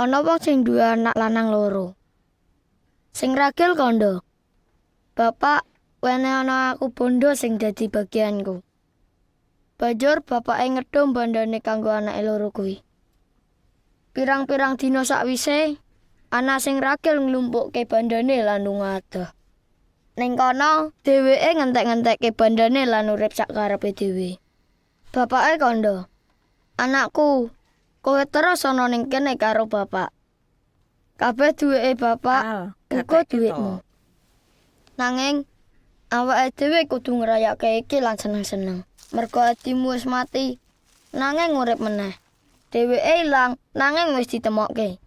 Ana wong sing duwe anak lanang loro. Sing ragil kandha. Bapak, wene ana aku bondo sing dadi bagianku. Banjur bapake ngedhum bandane kanggo anake loro kuwi. Pirang-pirang dina sakwise, anak sing ragil nglumpukke bandane lan lunga adoh. Ning kono, dheweke ngentek-ngentekke bandane lan urip sak karepe dhewe. Bapake kandha, "Anakku, kowe terus ana ning kene karo bapak. Kabeh duweke bapak, uga duwekmu. Nanging awake dhewe kudu ngrayake iki lan seneng-seneng. Mergo adimu wis mati, nanging urip meneh. Dheweke ilang, nanging wis ditemokke."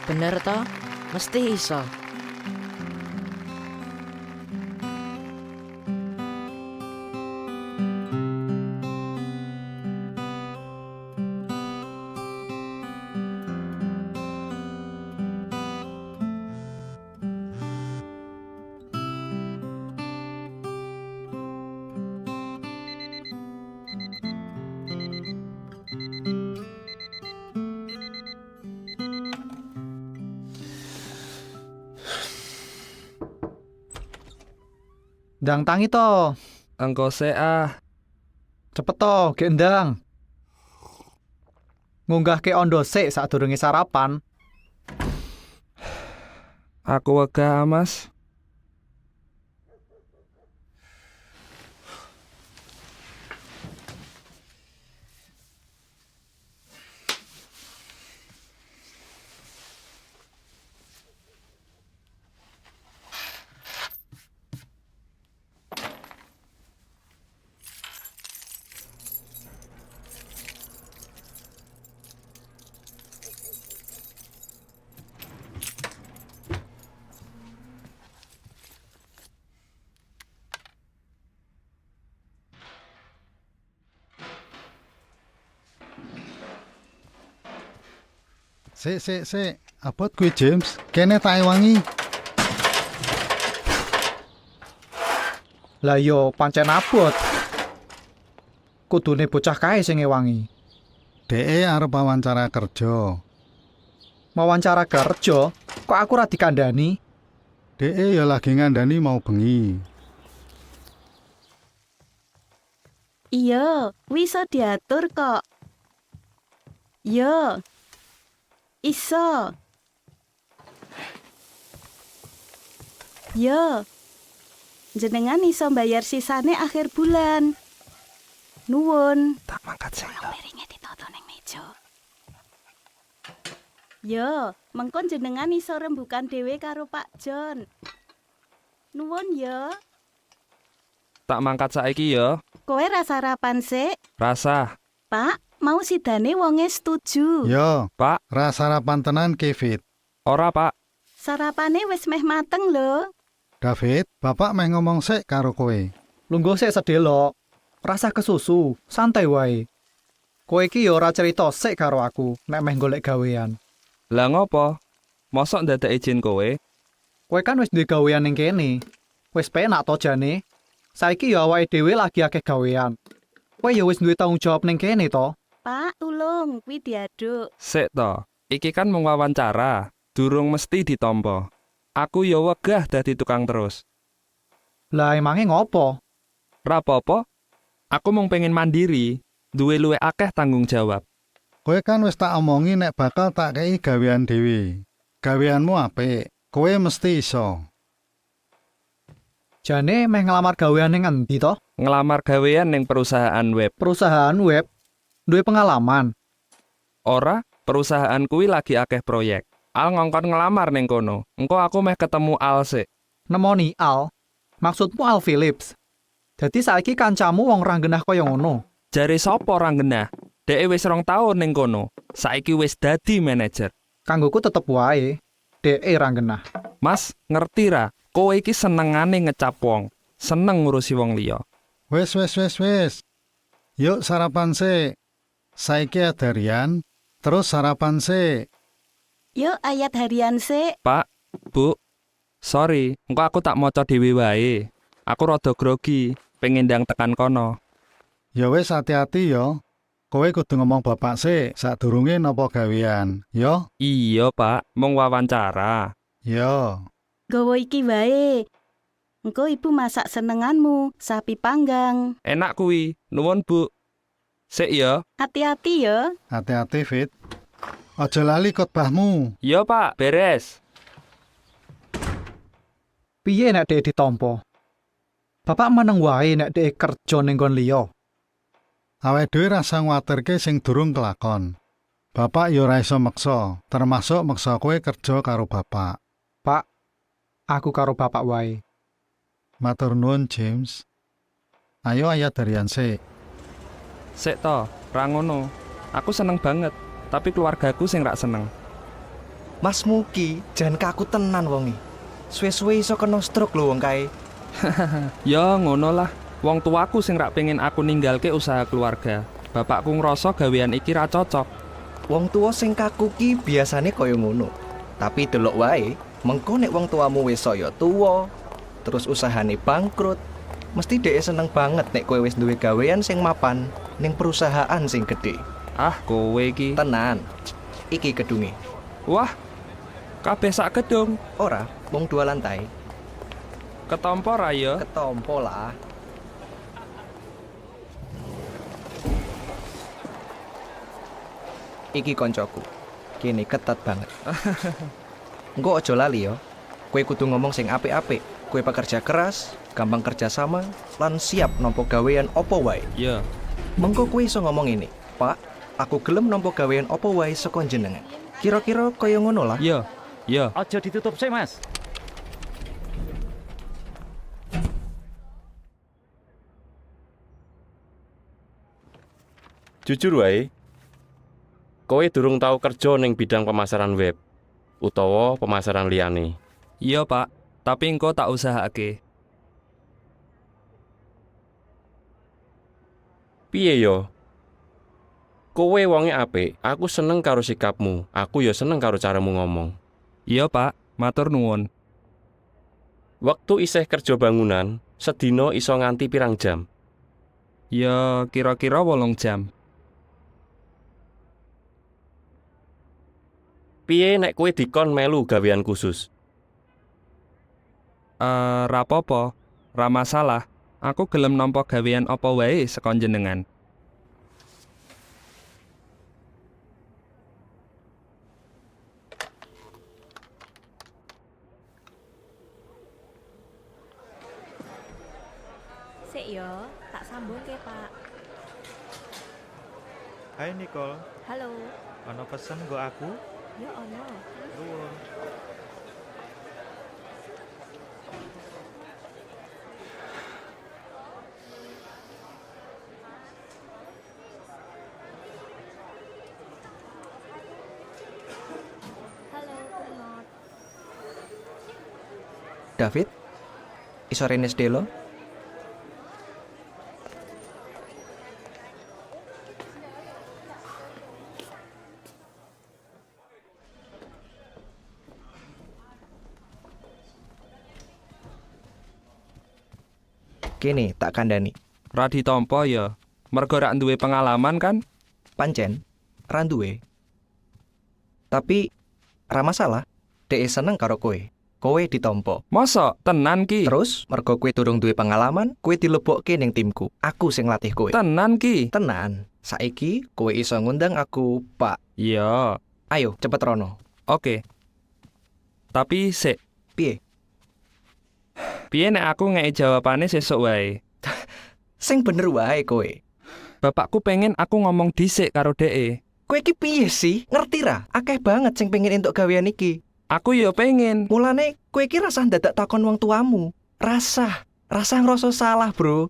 Bener toh? Mesti iso. Ndang tangi to. Engko sik Cepet to, ge ndang. Ngunggahke ondo sik sadurunge sarapan. aku wegah Mas. Sik. Abot kuwi James, kene tak ewangi. Lah yo pancen abot. Kudune bocah kae sing ngewangi. Dheke arep wawancara kerja. Wawancara kerja, kok aku ra dikandani? Dheke ya lagi ngandani mau bengi. Iya, wis iso diatur kok. Yo. Iso. Yo. Jenengan iso bayar sisane akhir bulan. Nuwun. Tak mangkat sik. Piringe ditoto ning meja. Yo, mengkon jenengan iso rembukan dhewe karo Pak John. Nuwun yo. Tak mangkat saiki ya. Kowe ra sarapan sik? Rasa. Pak, mau sidane wonge setuju. Yo, Pak, ra sarapan tenan Kevin. ora Pak. Sarapane wis meh mateng lho. David, bapak meh ngomong sik karo kowe. Lungguh sik sedelok. Rasa kesusu, santai wae. Kowe iki yo ora cerita sik karo aku nek meh golek gawean. Lah ngopo? Mosok ndadak izin kowe? Kowe kan wis duwe gawean ning kene. Wis penak to jane. Saiki yo awake dhewe lagi akeh gawean. Kowe yo wis duwe tanggung jawab ning kene to. Pak, tulung kuwi diaduk. Sik to. Iki kan mung wawancara, durung mesti ditampa. Aku ya wegah dadi tukang terus. Lah emange ngopo? Ra apa-apa. Aku mung pengen mandiri, duwe luwih akeh tanggung jawab. Kowe kan wis tak omongi nek bakal tak kei gawean dhewe. Gaweanmu apik, kowe mesti iso. Jane meh ngelamar gawean ning endi to? Ngelamar gawean ning perusahaan web. Perusahaan web. Duwe pengalaman. Ora, perusahaan kuwi lagi akeh proyek. Al ngongkon ngelamar ning kono. Engko aku meh ketemu Al sik. Nemoni Al. Maksudmu Al Phillips. Dadi saiki kancamu wong ranggenah kaya ngono. Jare sapa orang genah? Dheke wis 2 taun ning kono. Saiki wis dadi manajer. Kanggoku tetep wae. Dheke ranggenah. Mas, ngerti ra? Kowe iki senengane ngecap wong, seneng ngurusi wong liya. Wis. Yuk sarapan sik. Saiki harian, terus sarapan sik. Yuk ayat harian sik. Pak, Bu, sorry, engko aku tak maca dhewe wae. Aku rada grogi, pengen ndang tekan kono. Ya wis hati-hati ya. Kowe kudu ngomong bapak sik sadurunge napa gawean. Ya. Iya, Pak, mung wawancara. Ya. Gowo iki wae. Engko ibu masak senenganmu, sapi panggang. Enak kuwi, nuwun Bu. Sik ya. Hati-hati ya. Hati-hati, Fit. Aja lali khotbahmu. Iya, Pak, beres. Piye nek dhek ditampa? Bapak meneng wae nek dhek kerja ning nggon liya. Awake dhewe rasa nguwatirke sing durung kelakon. Bapak ya ora iso meksa, termasuk meksa kowe kerja karo bapak. Pak, aku karo bapak wae. Matur nuwun, James. Ayo ayat darian sik. Sik to, ra ngono. Aku seneng banget, tapi keluargaku sing rak seneng. Mas Muki, jan kaku tenan wonge. Suwe-suwe iso kena stroke lho wong kae. Ya ngono lah. Wong tuaku sing rak pengen aku ninggalke usaha keluarga. Bapakku ngrasa gawean iki ra cocok. Wong tua sing kaku ki biasane kaya ngono. Tapi delok wae, mengko nek wong tuamu wis saya tuwa, terus usahane bangkrut, mesti dhek seneng banget nek kowe wis duwe gawean sing mapan ning perusahaan sing gedhe. Ah, kowe iki. Tenan. Iki gedunge. Wah, kabeh sak gedung. Ora, wong 2 lantai. Ketompo ra ya? Ketompo lah. Iki koncoku. Kene ketat banget. Engko aja lali ya. Kowe kudu ngomong sing apik-apik. Kowe pekerja keras, gampang kerja sama, lan siap nampa gawean apa wae. Ya. Mengko kowe iso ngomong ini, "Pak, aku gelem nampa gawean apa wae saka jenengan." Kira-kira kaya ngono lah. Ya. Ya. Aja ditutup sih, Mas. Jujur wae, kowe durung tau kerja ning bidang pemasaran web utawa pemasaran liyane. Iya, Pak. Tapi engko tak usahake. Piye yo? Kowe wonge apik, aku seneng karo sikapmu. Aku ya seneng karo caramu ngomong. Iya, Pak. Matur nuwun. Waktu isih kerja bangunan, sedina iso nganti pirang jam? Ya kira-kira 8 jam. Piye nek kowe dikon melu gawean khusus? Ra apa-apa. Ra masalah. Aku gelem nampa gawean apa wae saka jenengan. Sik yo, tak sambungke, Pak. Hai Nicole, Halo. ono pesen nggo aku? Yo ono. Nuwun. Halo, Purnot. David, iso rene sedelo? Kene tak kandhani. Ra ditampa ya. Mergo rak duwe pengalaman kan? Pancen ra duwe. Tapi ra masalah. Dhek seneng karo kowe. Kowe ditampa. Masa tenan ki? Terus mergo kowe durung duwe pengalaman, kowe dilebokke ning timku. Aku sing latih kowe. Tenan ki? Tenan. Saiki kowe iso ngundang aku Pak. Iya. Ayo cepet rono. Oke. Tapi sik, Piye? piye nek aku ngeki jawabane sesuk wae? Sing bener wae kowe. Bapakku pengen aku ngomong dhisik karo dheke. Kowe iki piye sih? Ngerti ra? Akeh banget sing pengen entuk gawean iki. Aku ya pengen. Mulane kowe iki rasah dadak takon wong tuamu. Rasah ngrasa salah, Bro.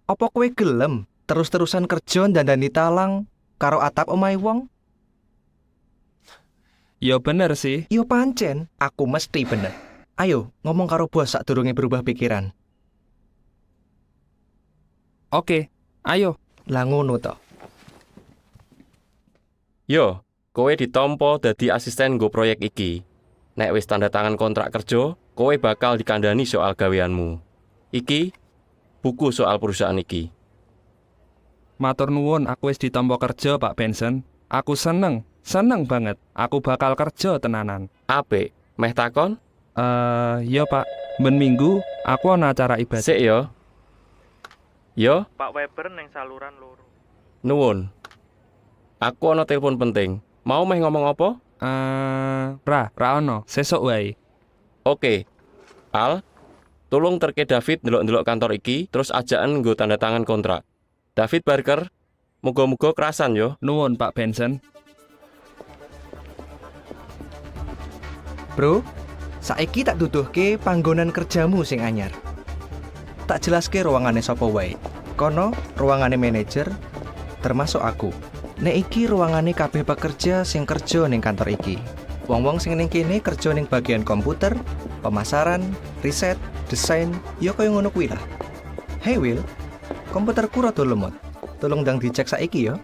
Apa kowe gelem terus-terusan kerja dandani talang karo atap omahe wong? Ya bener sih. Yo pancen, aku mesti bener. Ayo, ngomong karo bos sadurunge berubah pikiran. Oke, ayo. Lah ngono to. Yo, kowe ditampa dadi asisten nggo proyek iki. Nek wis tanda tangan kontrak kerja, kowe bakal dikandani soal gaweanmu. Iki buku soal perusahaan iki. Matur nuwun, aku wis ditampa kerja, Pak Benson. Aku seneng banget. Aku bakal kerja tenanan. Apik, meh takon? Iya Pak. Ben minggu aku ana acara ibadah. Sik yo. Yo, Pak Weber neng saluran loro. nuwun. Aku ana telepon penting. Mau meh ngomong apa? Ra ono, sesuk wae. Oke. Al, tolong terke David ndelok-ndelok kantor iki, terus ajakan nggo tanda tangan kontrak. David Barker, muga-muga kerasan yo. Nuwun Pak Benson. Bro, saiki tak duduhke panggonan kerjamu sing anyar. Tak jelaske ruangane sapa wae. Kono ruangane manajer termasuk aku. Nek iki ruangane kabeh pekerja sing kerja ning kantor iki. Wong-wong sing ning kene kerja ning bagian komputer, pemasaran, riset, desain, ya kaya ngono kuwi lah. Hey Will, komputerku rada lemot. Tolong ndang dicek saiki ya.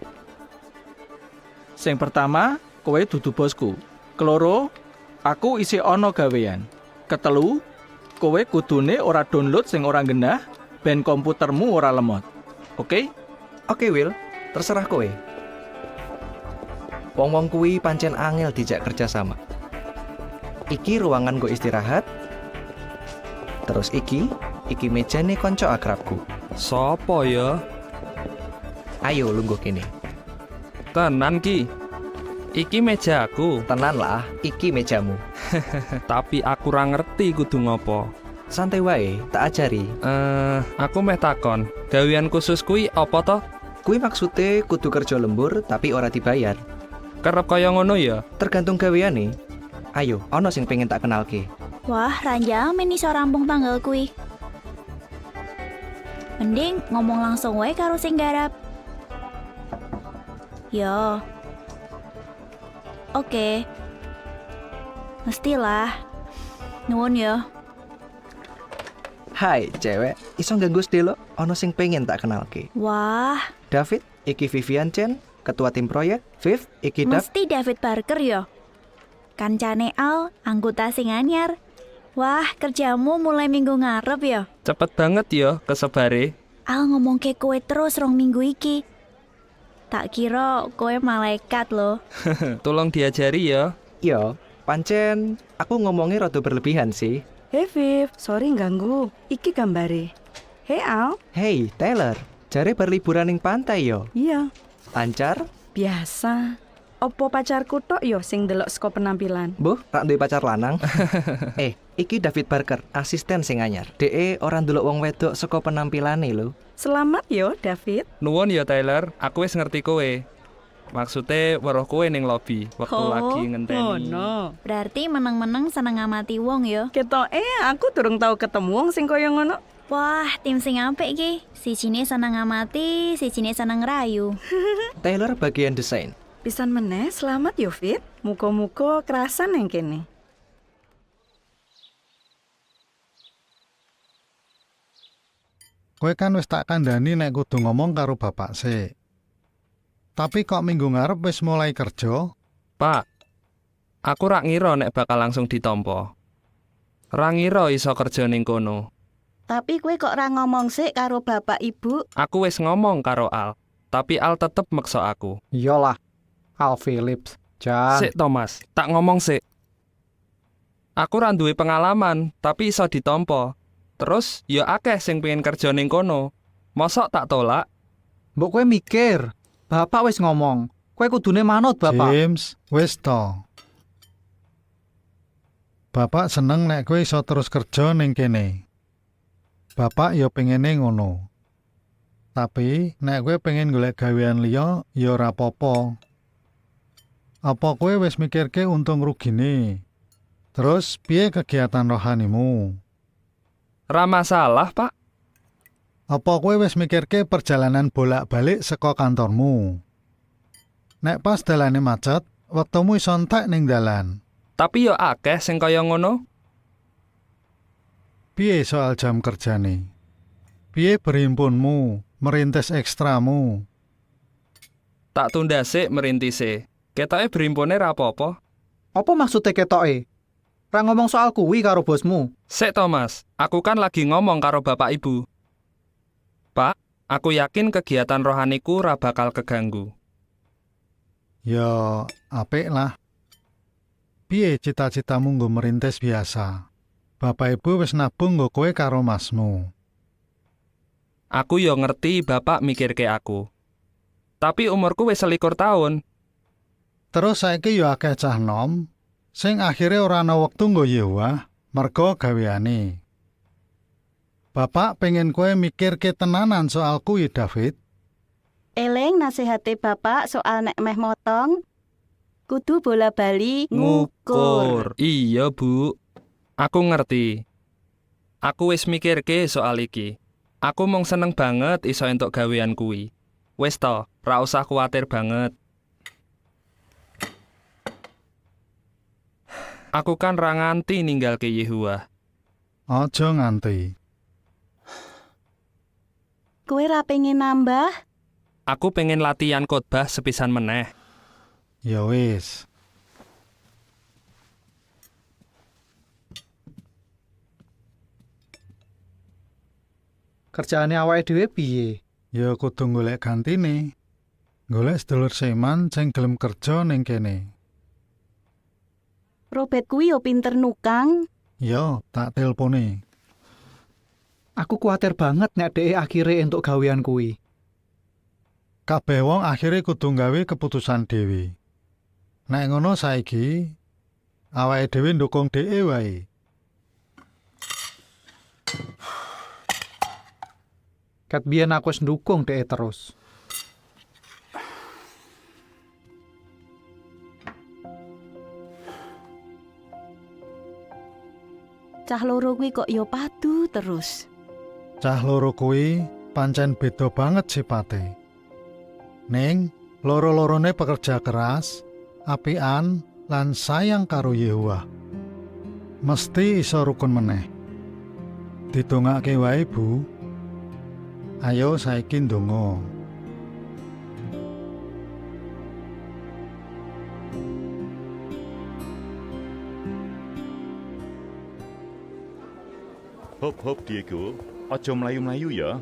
Sing pertama, kowe dudu bosku. Keloro, aku isi ono gawean. Ketelu, kowe kudune ora download sing ora genah, ben komputermu ora lemot. Oke? Oke Will, terserah kowe. Wong-wong kuwi pancen angel dijak kerja sama. Iki ruangan go istirahat. Terus iki mejane konco akrabku. Sopo ya? Ayo lungguh kene. Tenan ki. Iki mejaku, Tenan lah, iki mejamu. tapi aku ora ngerti kudu ngopo. Santai wae, tak ajari. Aku meh takon, gawean khusus kuwi apa to? Kuwi maksude kudu kerja lembur tapi ora dibayar. Kerep kaya ngono ya? Tergantung gaweane. Ayo, ono sing pengen tak kenalke. Wah, ranjang men iso rampung tanggal kuwi. Mending ngomong langsung wae karo sing garap. Yo. Oke. Mestilah. Nuwun ya. Hai, cewek. Iso ganggu sedelo? Ono sing pengen tak kenalke. Wah, David, iki Vivian Chen, ketua tim proyek. Viv, iki mesti David Barker yo. Kancane Al, anggota sing anyar. Wah, kerjamu mulai minggu ngarep ya. Cepet banget ya kesebare. Al ngomong ke kowe terus rong minggu iki. Tak kira kowe malaikat loh. Tolong diajari ya. Yo, pancen aku ngomongnya rada berlebihan sih. Hei Viv, sorry ganggu. Iki gambare. Hei Al. Hey, Taylor. Jare berliburan ning pantai yo. Iya. Lancar? Biasa. Opo pacarku tok yo sing delok saka penampilan. Buh, rak duwe pacar lanang. Iki David Barker, asisten sing anyar. DE ora ndelok wong wedok saka penampilane lho. Selamat yo, David. Nuwun ya Tyler, aku wis ngerti kowe. Maksudnya weruh kowe ning lobby waktu lagi ngenteni. no. Berarti meneng-meneng seneng ngamati wong yo. Ketoke aku durung tau ketemu wong sing kaya ngono. Wah, tim sing apik iki. Sijine seneng ngamati, sijine seneng ngerayu. Taylor bagian desain. Pisan meneh, selamat yo, Fit. Muga-muga kerasan nang kene. Kowe kan wis tak kandhani nek kudu ngomong karo bapak sik. Tapi kok minggu ngarep wis mulai kerja? Pak, aku rak ngira nek bakal langsung ditampa. Ra ngira iso kerja ning kono. Tapi kowe kok ora ngomong sik karo bapak ibu? Aku wis ngomong karo Al, tapi Al tetep meksa aku. Iyalah, Al Phillips. Jan. Sik Thomas, tak ngomong sik. Aku ra duwe pengalaman, tapi iso ditampa. Terus ya akeh sing pengen kerja ning kono. Mosok tak tolak? Mbok kowe mikir, bapak wis ngomong. Kowe kudune manut, bapak. James, wis to. Bapak seneng nek kowe iso terus kerja ning kene. Bapak ya pengene ngono. Tapi nek kowe pengen golek gawean liya ya ora apa-apa. Apa kowe wis mikirke untung rugine? Terus piye kegiatan rohanimu? Ra masalah, Pak. Apa kowe wis mikirke perjalanan bolak-balik saka kantormu? Nek pas dalane macet, wektumu iso entek ning dalan. Tapi yo akeh sing kaya ngono. Piye soal jam kerjane? Piye berhimpunmu, merintis ekstramu? Tak tunda sik merintise. Ketoke berimpune ra apa-apa. Apa maksudnya ketoke? Ra ngomong soal kuwi karo bosmu. Sik to, Mas. Aku kan lagi ngomong karo Bapak Ibu. Pak, aku yakin kegiatan rohaniku ra bakal keganggu. Ya, apik lah. Piye cita-citamu nggo merintis biasa? Bapak Ibu wis nabung nggo kowe karo masmu. Aku yo ngerti Bapak mikirke aku. Tapi umurku wis 21 tahun. Terus saiki yo akeh cah nom sing akhire ora ana wektu nggo Yewah merga gaweane. Bapak pengen kowe mikirke tenanan soal kuwi, David. Eling nasihate bapak soal nek meh motong, kudu bola-bali ngukur. Iya, Bu. Aku ngerti. Aku wis mikirke soal iki. Aku mung seneng banget iso entuk gawean kuwi. Wis to, ra usah kuwatir banget. Aku kan ra nganti ninggalke Yehuwa. Aja nganti. Kowe ra pengen nambah? Aku pengen latihan khotbah sepisan meneh. Ya wis. Kerjaane awake dhewe piye? Ya kudu golek gantine. Golek sedulur seman sing gelem kerja ning kene. Robert kuwi yo pinter nukang. Ya, tak telpone. Aku kuwatir banget nek dhek akhire entuk gawean kuwi. Kabeh wong akhire kudu nggawe keputusan dhewe. Nek ngono saiki awake dhewe ndukung dhek wae. Kat biyen aku wis ndukung dhek terus. Cah loro kuwi kok yo padu terus. Cah loro kuwi pancen beda banget sipate. Ning loro-lorone pekerja keras, apian lan sayang karo Yehuwa. Mesti iso rukun meneh. Didongake wae, Bu. Ayo saiki ndonga. Hop Diego, aja mlayu-mlayu ya.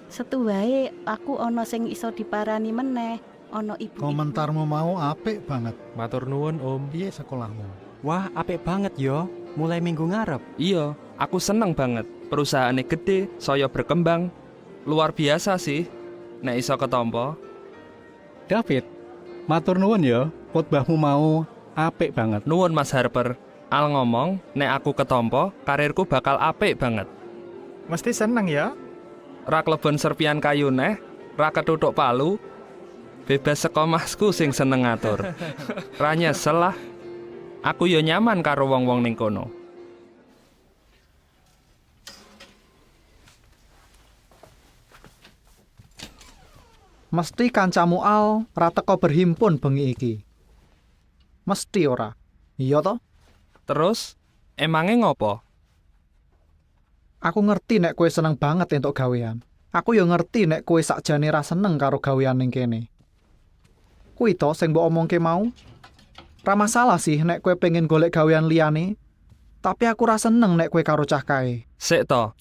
Setu wae aku ana sing iso diparani meneh, ana ibu. Komentarmu mau apik banget. Matur nuwun, Om. Piye sekolahmu? Wah, apik banget yo. Mulai minggu ngarep. Iya, aku seneng banget. Perusahaannya gede, saya berkembang. Luar biasa sih, nek iso ketompo. David, matur nuwun ya, khotbahmu mau apik banget. Nuwun Mas Harper. Al ngomong, nek aku ketompo, karirku bakal apik banget. Mesti seneng ya? Ra klebon serpian kayu neh, ra ketutuk palu. Bebas saka masku sing seneng ngatur. Ra nyesel lah. Aku yo nyaman karo wong-wong ning kono. Mesti kancamu Al ra teko berhimpun bengi iki. Mesti ora. Iya toh? Terus, emange ngopo? Aku ngerti nek kowe seneng banget entuk gawean. Aku yo ngerti nek kowe sakjane ra seneng karo gawean ning kene. Kuwi to sing mbok omongke mau. Ra masalah sih nek kowe pengen golek gawean liyane. Tapi aku ra seneng nek kowe karo cah kae. Sik to.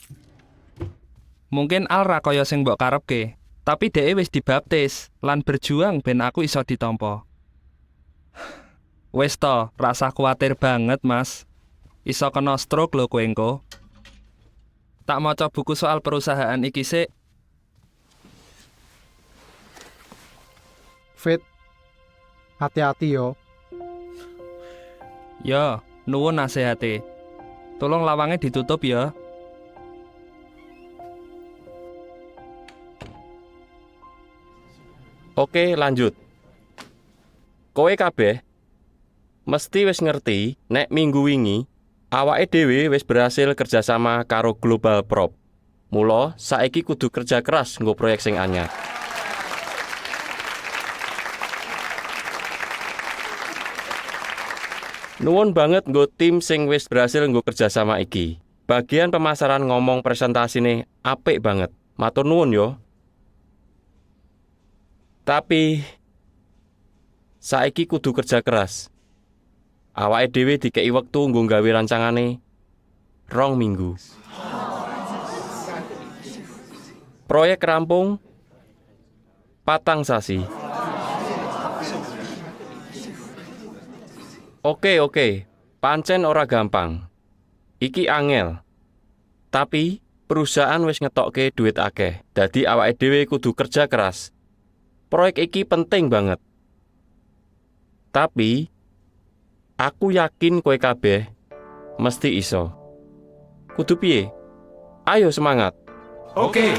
Mungkin Al ra kaya sing mbok karepke, tapi dhek wis dibaptis lan berjuang ben aku iso ditampa. Wis to, rasa kuwatir banget, Mas. Iso kena stroke lho kowe engko. Tak maca buku soal perusahaan iki sik. Fit, hati-hati yo. Ya, nuwun nasihate. Tolong lawange ditutup ya. Oke, lanjut. Kowe kabeh mesti wis ngerti nek minggu wingi awake dhewe wis berhasil kerjasama karo Global Prop. Mula saiki kudu kerja keras nggo proyek sing anyar. Nuwun banget nggo tim sing wis berhasil nggo kerjasama iki. Bagian pemasaran ngomong presentasine apik banget. Matur nuwun yo. Tapi saiki kudu kerja keras. Awake dhewe dikei wektu nggo gawe rancangane 2 minggu. Proyek rampung 4 sasi. Oke, pancen ora gampang. Iki angel. Tapi perusahaan wis ngetokke duit akeh. Dadi awake dhewe kudu kerja keras. Proyek iki penting banget. Tapi aku yakin kowe kabeh mesti iso. Kudu piye? Ayo semangat. Oke.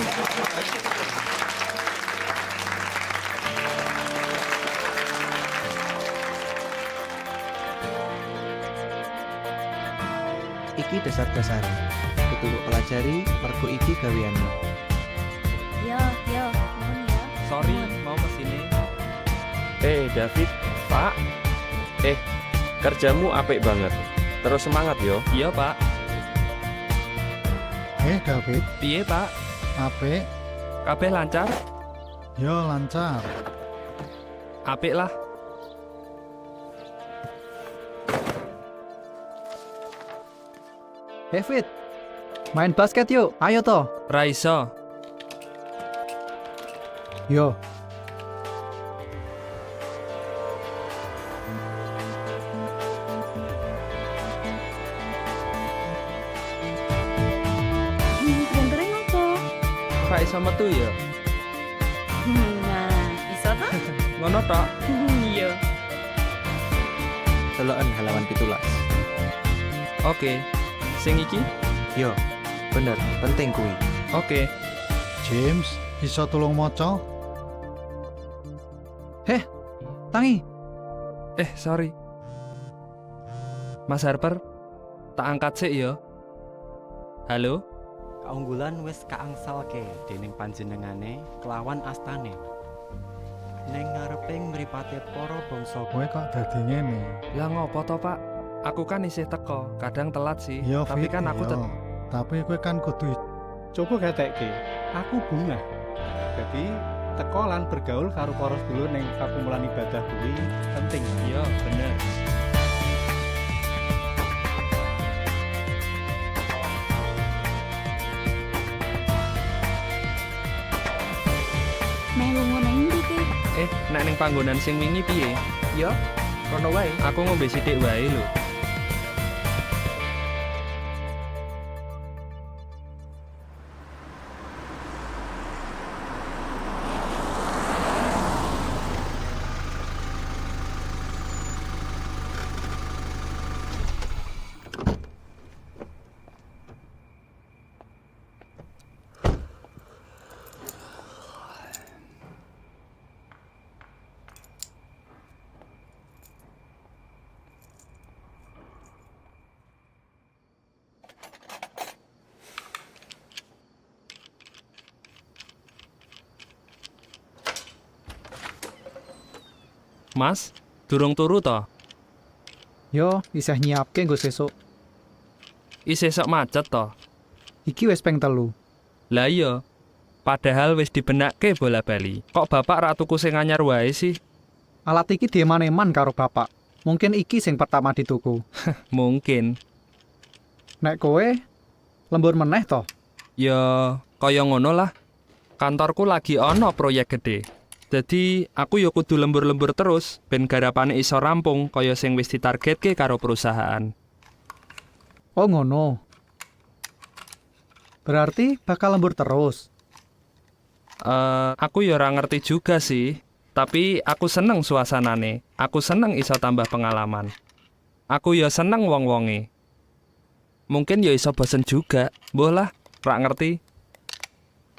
Iki dasar-dasar. Kudu pelajari mergo iki gaweanmu. Yo, mohon ya. Sorry, mau kesini. David, Pak. Kerjamu apik banget. Terus semangat yo. Iya, Pak. David, Piye, Pak? apik? Kabeh lancar? Yo lancar. Apik lah. David, main basket yuk. Ayo toh. Raiso. Yo. Gendreng apa? Ra iso metu ya? Nah, iso ta? Ngono tok. Iya. Deloken halaman 17. Oke. Sing iki? Yo, bener, penting kuwi. Oke. James, iso tolong maca? Tangi. Sorry. Mas Harper, tak angkat sik ya. Halo? Kaunggulan wis kaangsalke dening panjenengane kelawan astane. Ning ngareping mripate para bangsa. Kowe kok dadi ngene? Lah ngopo to, Pak? Aku kan isih teko, kadang telat sih. Yo, Tapi Fit, kan aku yo. Tapi kowe kan kudu Coba gatekke. Aku bunga. Jadi teko lan bergaul karo para sedulur ning pakumpulan ibadah kuwi penting. Iya, bener. Melu ngono ndi ki? Nek ning panggonan sing wingi piye? Yo, rono wae. Aku ngombe sithik wae lho. Mas, durung turu to? Yo, isih nyiapke nggo sesuk. Isih sok macet to? Iki wis ping 3. Lah iya. Padahal wis dibenakke bola-bali. Kok bapak ra tuku sing anyar wae sih? Alat iki dieman-eman karo bapak. Mungkin iki sing pertama dituku. Mungkin. Nek kowe lembur meneh toh? Ya, kaya ngono lah. Kantorku lagi ono proyek gede. Jadi aku ya kudu lembur-lembur terus ben garapane iso rampung kaya sing wis ditargetke karo perusahaan. Oh ngono. Berarti bakal lembur terus. Aku ya ora ngerti juga sih. Tapi aku seneng suasanane. Aku seneng iso tambah pengalaman. Aku ya seneng wong-wonge. Mungkin ya iso bosen juga. Mbuh lah, ra ngerti.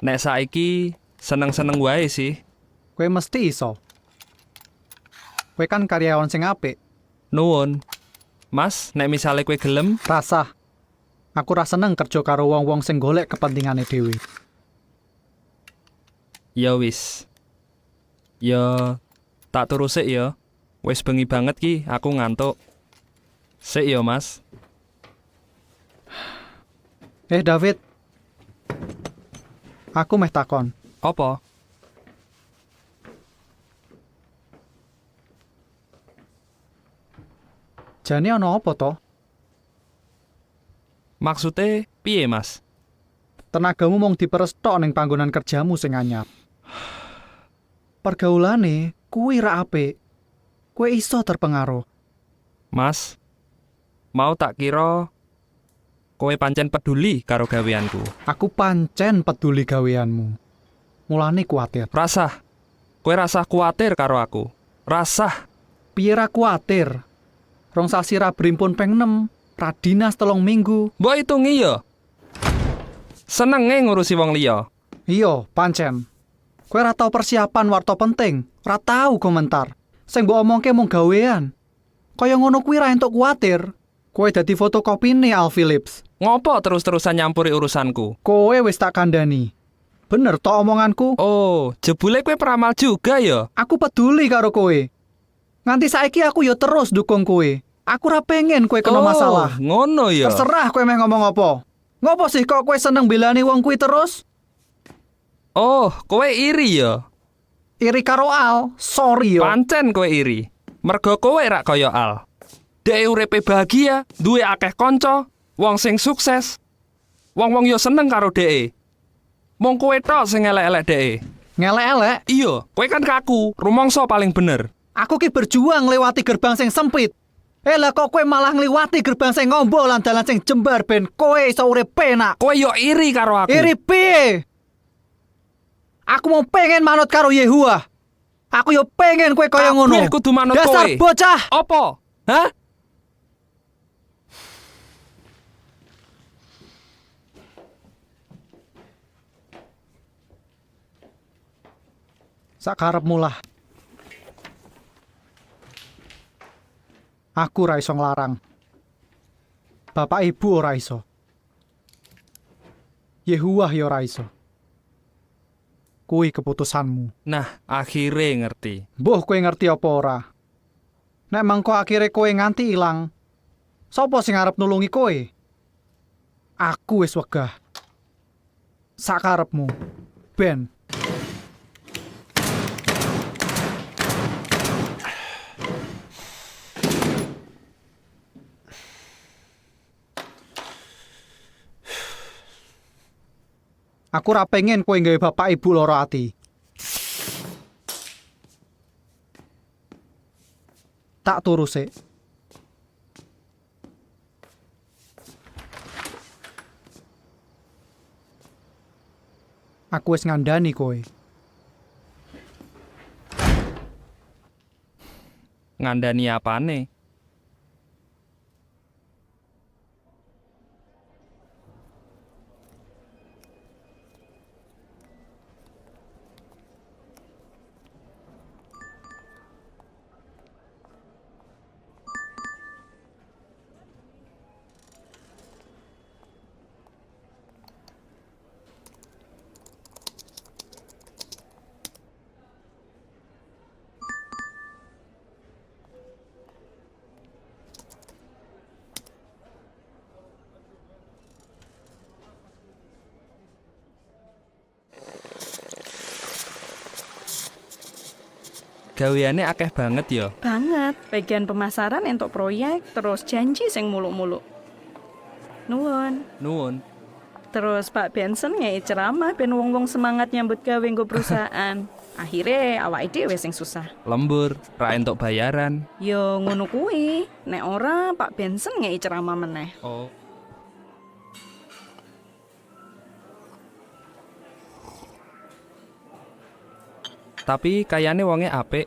Nek saiki seneng-seneng wae sih. Kowe mesti iso. Kowe kan karyawan sing apik. Nuwun. Mas, nek misale kowe gelem, Rasah. Aku ra seneng kerja karo wong-wong sing golek kepentingane dhewe. ya wis. Ya tak turu sik ya. Wis bengi banget ki, aku ngantuk. Sik ya, Mas. David. Aku meh takon. Apa? Jane ana apa to? Maksudnya piye, Mas? Tenagamu mung diperes tok ning panggonan kerjamu sing anyar. Pergaulane kuwi ra apik. Kowe iso terpengaruh. Mas, mau tak kira kowe pancen peduli karo gaweanku. Aku pancen peduli gaweanmu. Mulane kuwatir. Rasah. Kowe rasah kuwatir karo aku. Rasah. Piye ra kuwatir? Rong sasi ra brimpun peng 6, ra dinas 3 minggu. Mbok itungi ya. Senenge ngurusi wong liya. Iya, pancen. Kowe ra tau persiapan warta penting, ra tau komentar. Sing mbok omongke mung gawean. Kaya ngono kuwi ra entuk kuwatir. Kowe dadi fotokopine Al Philips. Ngopo terus-terusan nyampuri urusanku? Kowe wis tak kandhani. Bener to omonganku? Oh, jebule kowe peramal juga ya? Aku peduli karo kowe. Nganti saiki aku ya terus dukung kowe. Aku ra pengen kowe kena masalah. Ngono ya. Terserah kowe meh ngomong apa. Ngopo sih kok kowe seneng belani wong kuwi terus? Oh, kowe iri ya? Iri karo Al, sorry yo. Pancen kowe iri. Mergo kowe rak kaya Al. Dhek uripe bahagia, duwe akeh kanca, wong sing sukses. Wong-wong yo seneng karo dhek. Mung kowe tok sing elek-elek dhek. Ngelek-elek? Iya, kowe kan kaku, rumangsa paling bener. Aku ki berjuang ngliwati gerbang sing sempit. Lah kok kowe malah ngliwati gerbang sing ngombo lan dalan sing jembar ben kowe iso urip penak. Kowe yo iri karo aku. Iri piye? Aku mau pengen manut karo Yehuwa. Aku yo pengen kowe kaya ngono. Kabeh kudu manut kowe. Dasar bocah. Apa? Hah? Sakarepmu lah. Aku ora iso nglarang. Bapak ibu ora iso. Yehuwa yo ora iso. Kuwi keputusanmu. Nah, akhire ngerti. Mbuh kowe ngerti apa ora? Nek mangko akhire kowe nganti ilang, sapa sing arep nulungi kowe? Aku wis wegah. Sakarepmu. Ben. Aku ra pengen kowe nggawe bapak ibu lara ati. Tak turu sik. Aku wis ngandani kowe. Ngandani apane? Gaweane akeh banget ya. Banget. Bagian pemasaran entuk proyek, terus janji sing muluk-muluk. Nuwun. Nuwun. Terus Pak Benson ngei ceramah ben wong-wong semangat nyambut gawe nggo perusahaan. Akhirnya awake dhewe sing susah. Lembur, ra entuk bayaran. Yo ngono kuwi. Nek ora Pak Benson ngei ceramah meneh. Oh. Tapi kayane wonge apik.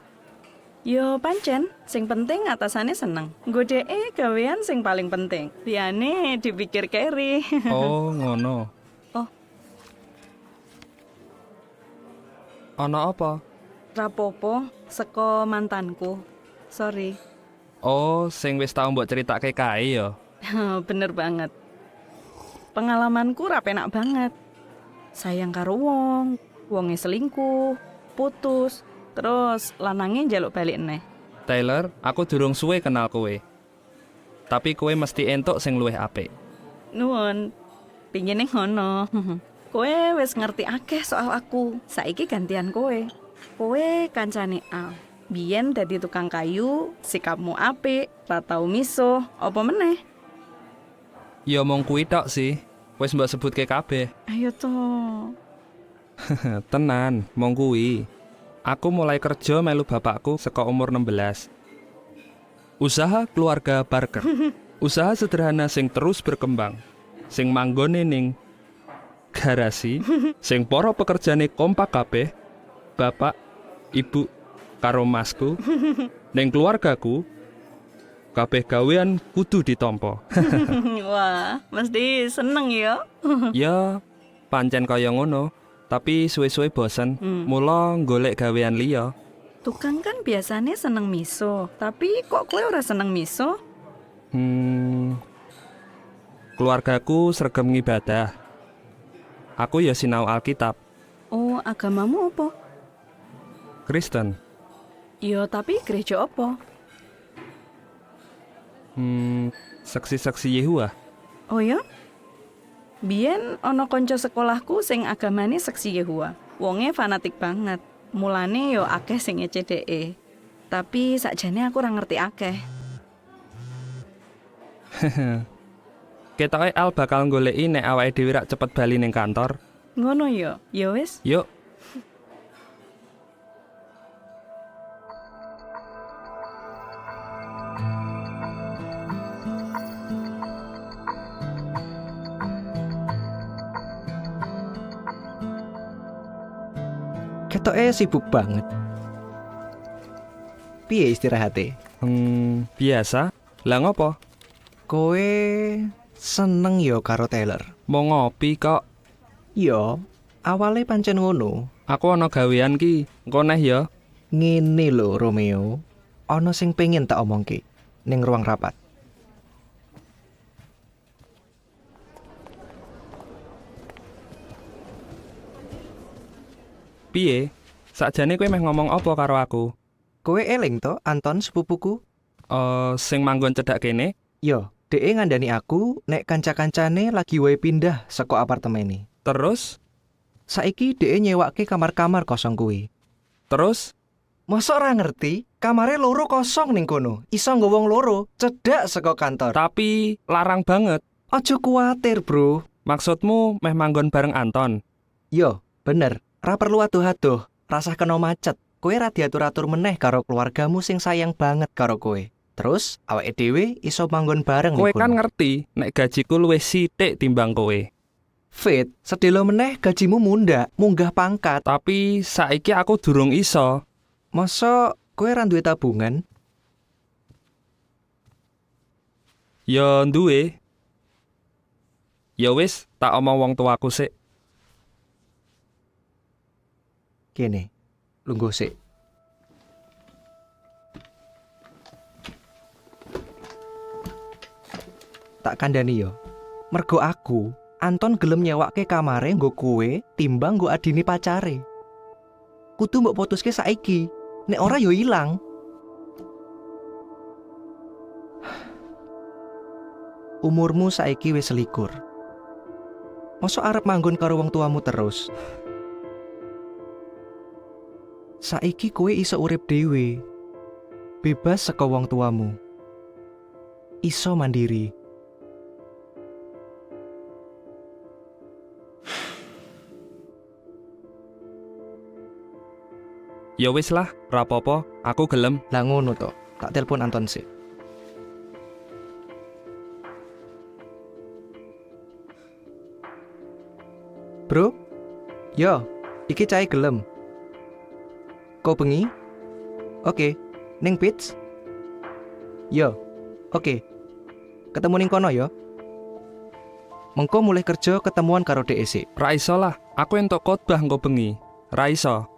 Yo pancen, sing penting atasane seneng. Godeke gawean sing paling penting. Liyane dipikir keri. Oh, ngono. Oh. Ana apa? Rapopo seko mantanku. Sorry. Oh, sing wis tau mbok critakake kae ya. Bener banget. Pengalamanku ra penak banget. Sayang karo wong, wonge selingkuh, putus, terus lanange njaluk balik neh. Taylor, aku durung suwe kenal kowe. Tapi kowe mesti entuk sing luwih apik. Nuwun. Pingine ngono. Kowe wis ngerti akeh soal aku. Saiki gantian kowe. Kowe kancane Al. Biyen dadi tukang kayu, sikapmu apik, ra tau misuh, apa meneh? Ya mung kuwi tok sih. Wis mbok sebutke kabeh. Ayo to. Tenan, mung kuwi. Aku mulai kerja melu bapakku saka umur 16. Usaha keluarga Barker. Usaha sederhana sing terus berkembang. Sing manggone ning garasi, sing para pekerjane kompak kabeh. Bapak, ibu, karo masku. Ning keluargaku, kabeh gawean kudu ditampa. Wah, mesti seneng ya. Ya, pancen kaya ngono. Tapi suwe-suwe bosen, mula golek gawean liya. Tukang kan biasanya seneng miso, tapi kok kowe ora seneng miso? Keluargaku sregep ngibadah. Aku ya sinau Alkitab. Oh, agamamu apa? Kristen. Yo, tapi gereja apa? Saksi-saksi Yehua. Oh ya? Biyen ana kanca sekolahku sing agamane Saksi Yehua. Wonge fanatik banget. Mulane yo akeh sing ngecedeke. Tapi sakjane aku ora ngerti akeh. Ketoke Al bakal goleki nek awake dhewe rak cepet bali ning kantor. Ngono yo. Ya wis. Yuk. Ketoke sibuk banget. Piye istirahate? Biasa. Lah ngopo? Kowe seneng yo karo Taylor? Mau ngopi kok. Yo, awale pancen ngono. Aku ana gawean ki. Engko neh ya. Ngene lho Romeo. Ana sing pengen tak omongke ning ruang rapat. Piye? Sakjane kowe meh ngomong apa karo aku? Kowe eling to Anton sepupuku? Sing manggon cedhak kene? Yo, dhek ngandani aku nek kanca-kancane lagi wae pindah saka apartemene. Terus? Saiki dhek nyewake kamar-kamar kosong kuwi. Terus? Mosok ora ngerti? Kamare loro kosong ning kono. Iso nggo wong loro cedhak saka kantor. Tapi larang banget. Aja kuwatir, Bro. Maksudmu meh manggon bareng Anton? Yo, bener. Ra perlu adoh-adoh, rasah kena macet. Kowe ra diatur-atur meneh karo keluargamu sing sayang banget karo kowe. Terus awake dhewe iso manggon bareng. Kowe kan ngerti nek gajiku luwih sithik timbang kowe. Fit, sedelo meneh gajimu munggah pangkat. Tapi saiki aku durung iso. Masa kowe ra duwe tabungan? Ya duwe. Ya wis, tak omong wong tuaku sik. Kene, lungguh sik. Tak kandhani yo. Mergo aku, Anton gelem nyewake kamare nggo kowe timbang nggo adine pacare. Kudu mbok putuske saiki. Nek ora yo ilang. Umurmu saiki wis 21. Mosok arep manggon karo wong tuamu terus? Saiki kowe iso urip dhewe. Bebas saka wong tuamu. Iso mandiri. Ya wis lah, rapopo, aku gelem. Lah ngono to. Tak telepon Anton sih. Bro? Yo, iki cai gelem. Kau bengi? Oke, ning Pitch? Yo, oke. Ketemu ning kono yo. Mengko mulai kerja ketemuan karo DEC. Ra iso lah, aku entuk khotbah engko bengi. Ra iso.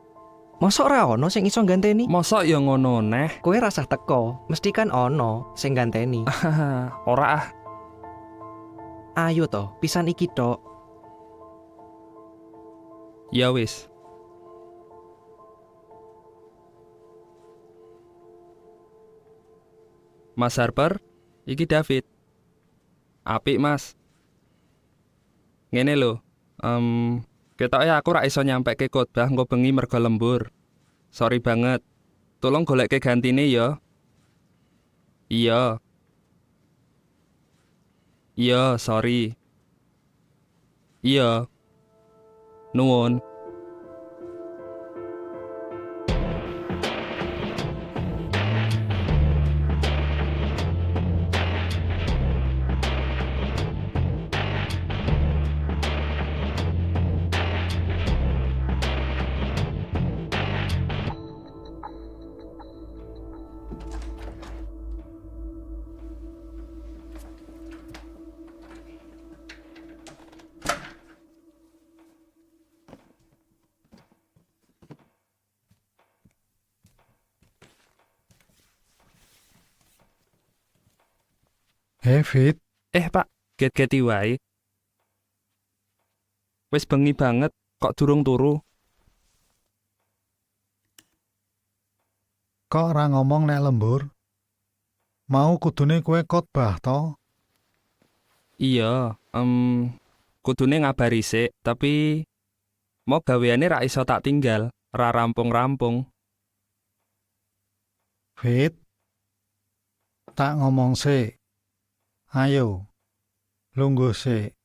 Mosok ra ono sing iso ganteni? Mosok ya ngono neh. Kowe rasah teko, mesti kan ono sing ganteni. Ora ah. Ayo to, pisan iki tok. Ya wis. Mas Harper, iki David. Apik, Mas. Ngene lho, ketoke aku ra iso nyampe ke khotbah engko bengi mergo lembur. Sorry banget. Tolong golek gantine ya. Iya. Iya, sorry. Iya. Nuwun. Fit. Pak, get-geti wae. Wis bengi banget, kok durung turu? Kok ora ngomong nek lembur? Mau kudune kowe khotbah to? Iya, kudune ngabari sik, tapi mau gaweane ra iso tak tinggal, ra rampung-rampung. Fit. Tak ngomong sik. Ayo. Lungguh sik.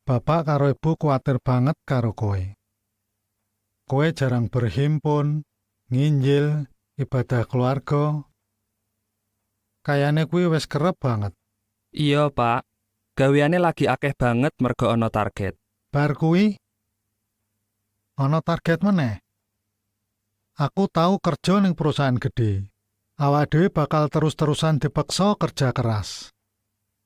Bapak karo ibu kuatir banget karo kowe. Kowe jarang berhimpun, nginjil, ibadah keluarga. Kayane kuwi wis kerep banget. Iya, Pak. Gaweane lagi akeh banget mergo ana target. Bar kuwi ana target meneh. Aku tahu kerja ning perusahaan gede. Awak dhewe bakal terus-terusan dipeksa kerja keras.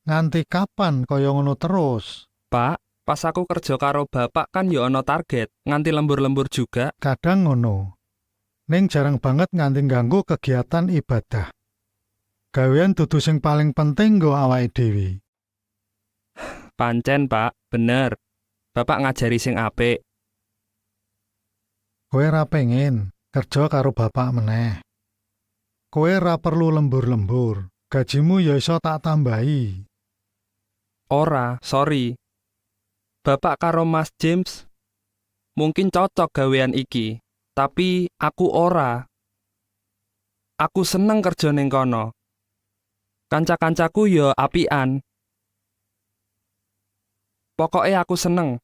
Nganti kapan kaya ngono terus? Pak, pas aku kerja karo bapak kan ya ana target, nganti lembur-lembur juga. Kadang ngono. Ning jarang banget nganti ganggu kegiatan ibadah. Gawean dudu sing paling penting nggo awake dhewe. Pancen, Pak, bener. Bapak ngajari sing apik. Kowe ra pengen kerja karo bapak meneh. Kowe ra perlu lembur-lembur. Gajimu ya iso tak tambahi. Ora, sorry. Bapak karo Mas James mungkin cocok gawean iki, tapi aku ora. Aku seneng kerja ning kono. Kanca-kancaku ya apian. Pokoke aku seneng.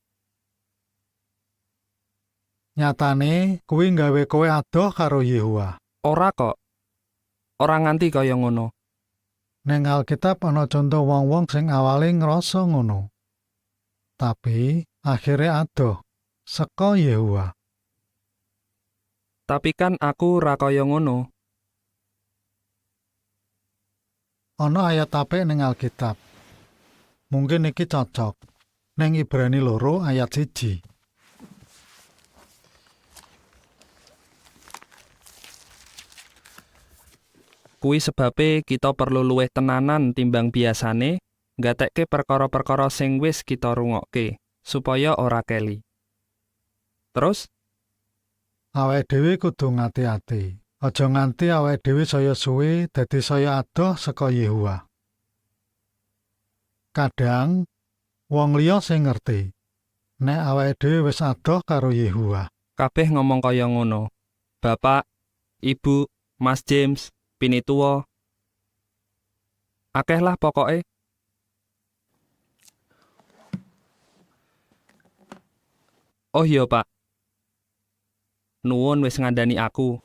Nyatane kuwi nggawe kowe adoh karo Yehuwa. Ora kok. Ora nganti kaya ngono. Neng Alkitab ana contoh wong-wong sing awale ngrasa ngono. Tapi akhire adoh saka Yehuwa. Tapi kan aku ra kaya ngono. Ana ayat apik ning Alkitab. Mungkin iki cocok. Neng Ibrani 2 ayat 1. Kuwi sebabe kita perlu luwih tenanan timbang biasane nggatekke perkara-perkara sing wis kita rungokke supaya ora keli. Terus Awake dhewe kudu ngati-ati. Aja nganti awake dhewe saya suwe dadi saya adoh saka Yehuwa. Kadang wong liya sing ngerti nek awake dhewe wis adoh karo Yehuwa. kabeh ngomong kaya ngono. Bapak, Ibu, Mas James, Pinituwa. Akeh lah pokoke. Oh iya, Pak. Nuwun wis ngandani aku.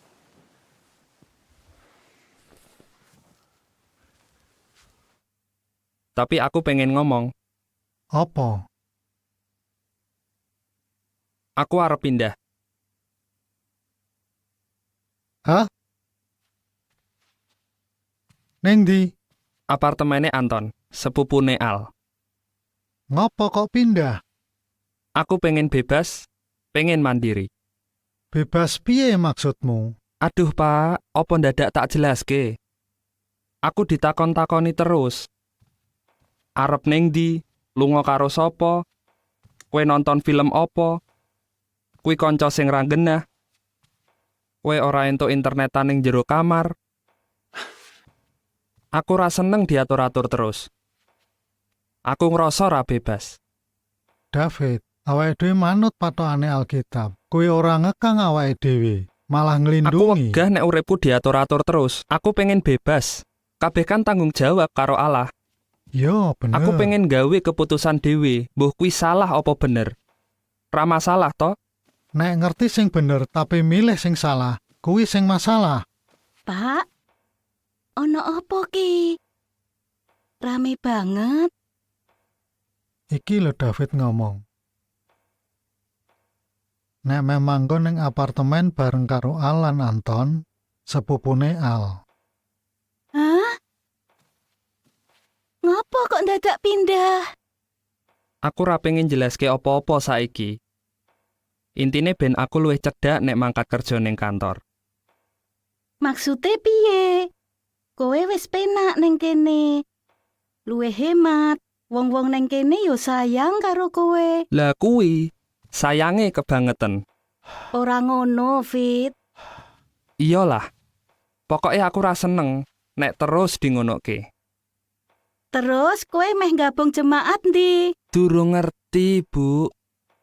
Tapi aku pengen ngomong. Apa? Aku arep pindah. Hah? Neng ndi? Apartemene Anton, sepupune Al. Ngopo kok pindah? Aku pengen bebas, pengen mandiri. Bebas piye maksudmu? Aduh, Pak, opo ndadak tak jelaske? Aku ditakon-takoni terus. Arep ning ndi? Lunga karo sapa? Kowe nonton film opo? Kuwi kanca sing ra genah. Kowe ora entuk internetan ning jero kamar. Aku ra seneng diatur-atur terus. Aku ngerasa ra bebas. David, awake dhewe manut patokane Alkitab. Kowe ora ngekang awake dhewe, malah Aku nglindungi. wegah nek uripku diatur-atur terus. Aku pengen bebas. Kabeh kan tanggung jawab karo Allah. Yo, bener. Aku pengen gawe keputusan dhewe, mbuh kuwi salah apa bener. Ra masalah to? Nek ngerti sing bener tapi milih sing salah, kuwi sing masalah. Pak, ono apa ki? Rame banget. Iki lho David ngomong. Nek memang nggo ning apartemen bareng karo Al lan Anton, sepupune Al. Hah? Ngopo kok dadak pindah? Aku ra pengen jelaske apa-apa saiki. Intine ben aku luwih cedhak nek mangkat kerja ning kantor. Maksudnya piye? Kowe wis penak ning kene. Luwih hemat. Wong-wong ning kene yo sayang karo kowe. Lah kuwi sayange kebangetan. Ora ngono, Fit. Iyalah. Pokoke aku ra seneng nek terus dingonoke. Terus kowe meh gabung jemaat ndi? Durung ngerti, Bu.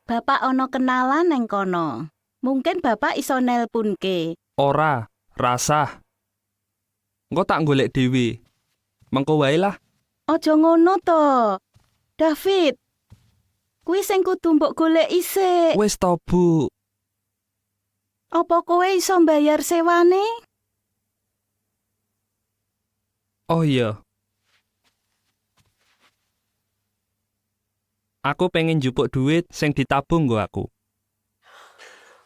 Bapak ono kenalan neng kono. Mungkin bapak iso nelpunke. Ora, rasah. Engko tak golek dhewe. Mengko wae lah. Aja ngono to. David. Kuwi sing kudu mbok golek isik. Wis to, Bu. Apa kowe iso mbayar sewane? Oh iya. Aku pengen njupuk duit sing ditabung nggo aku.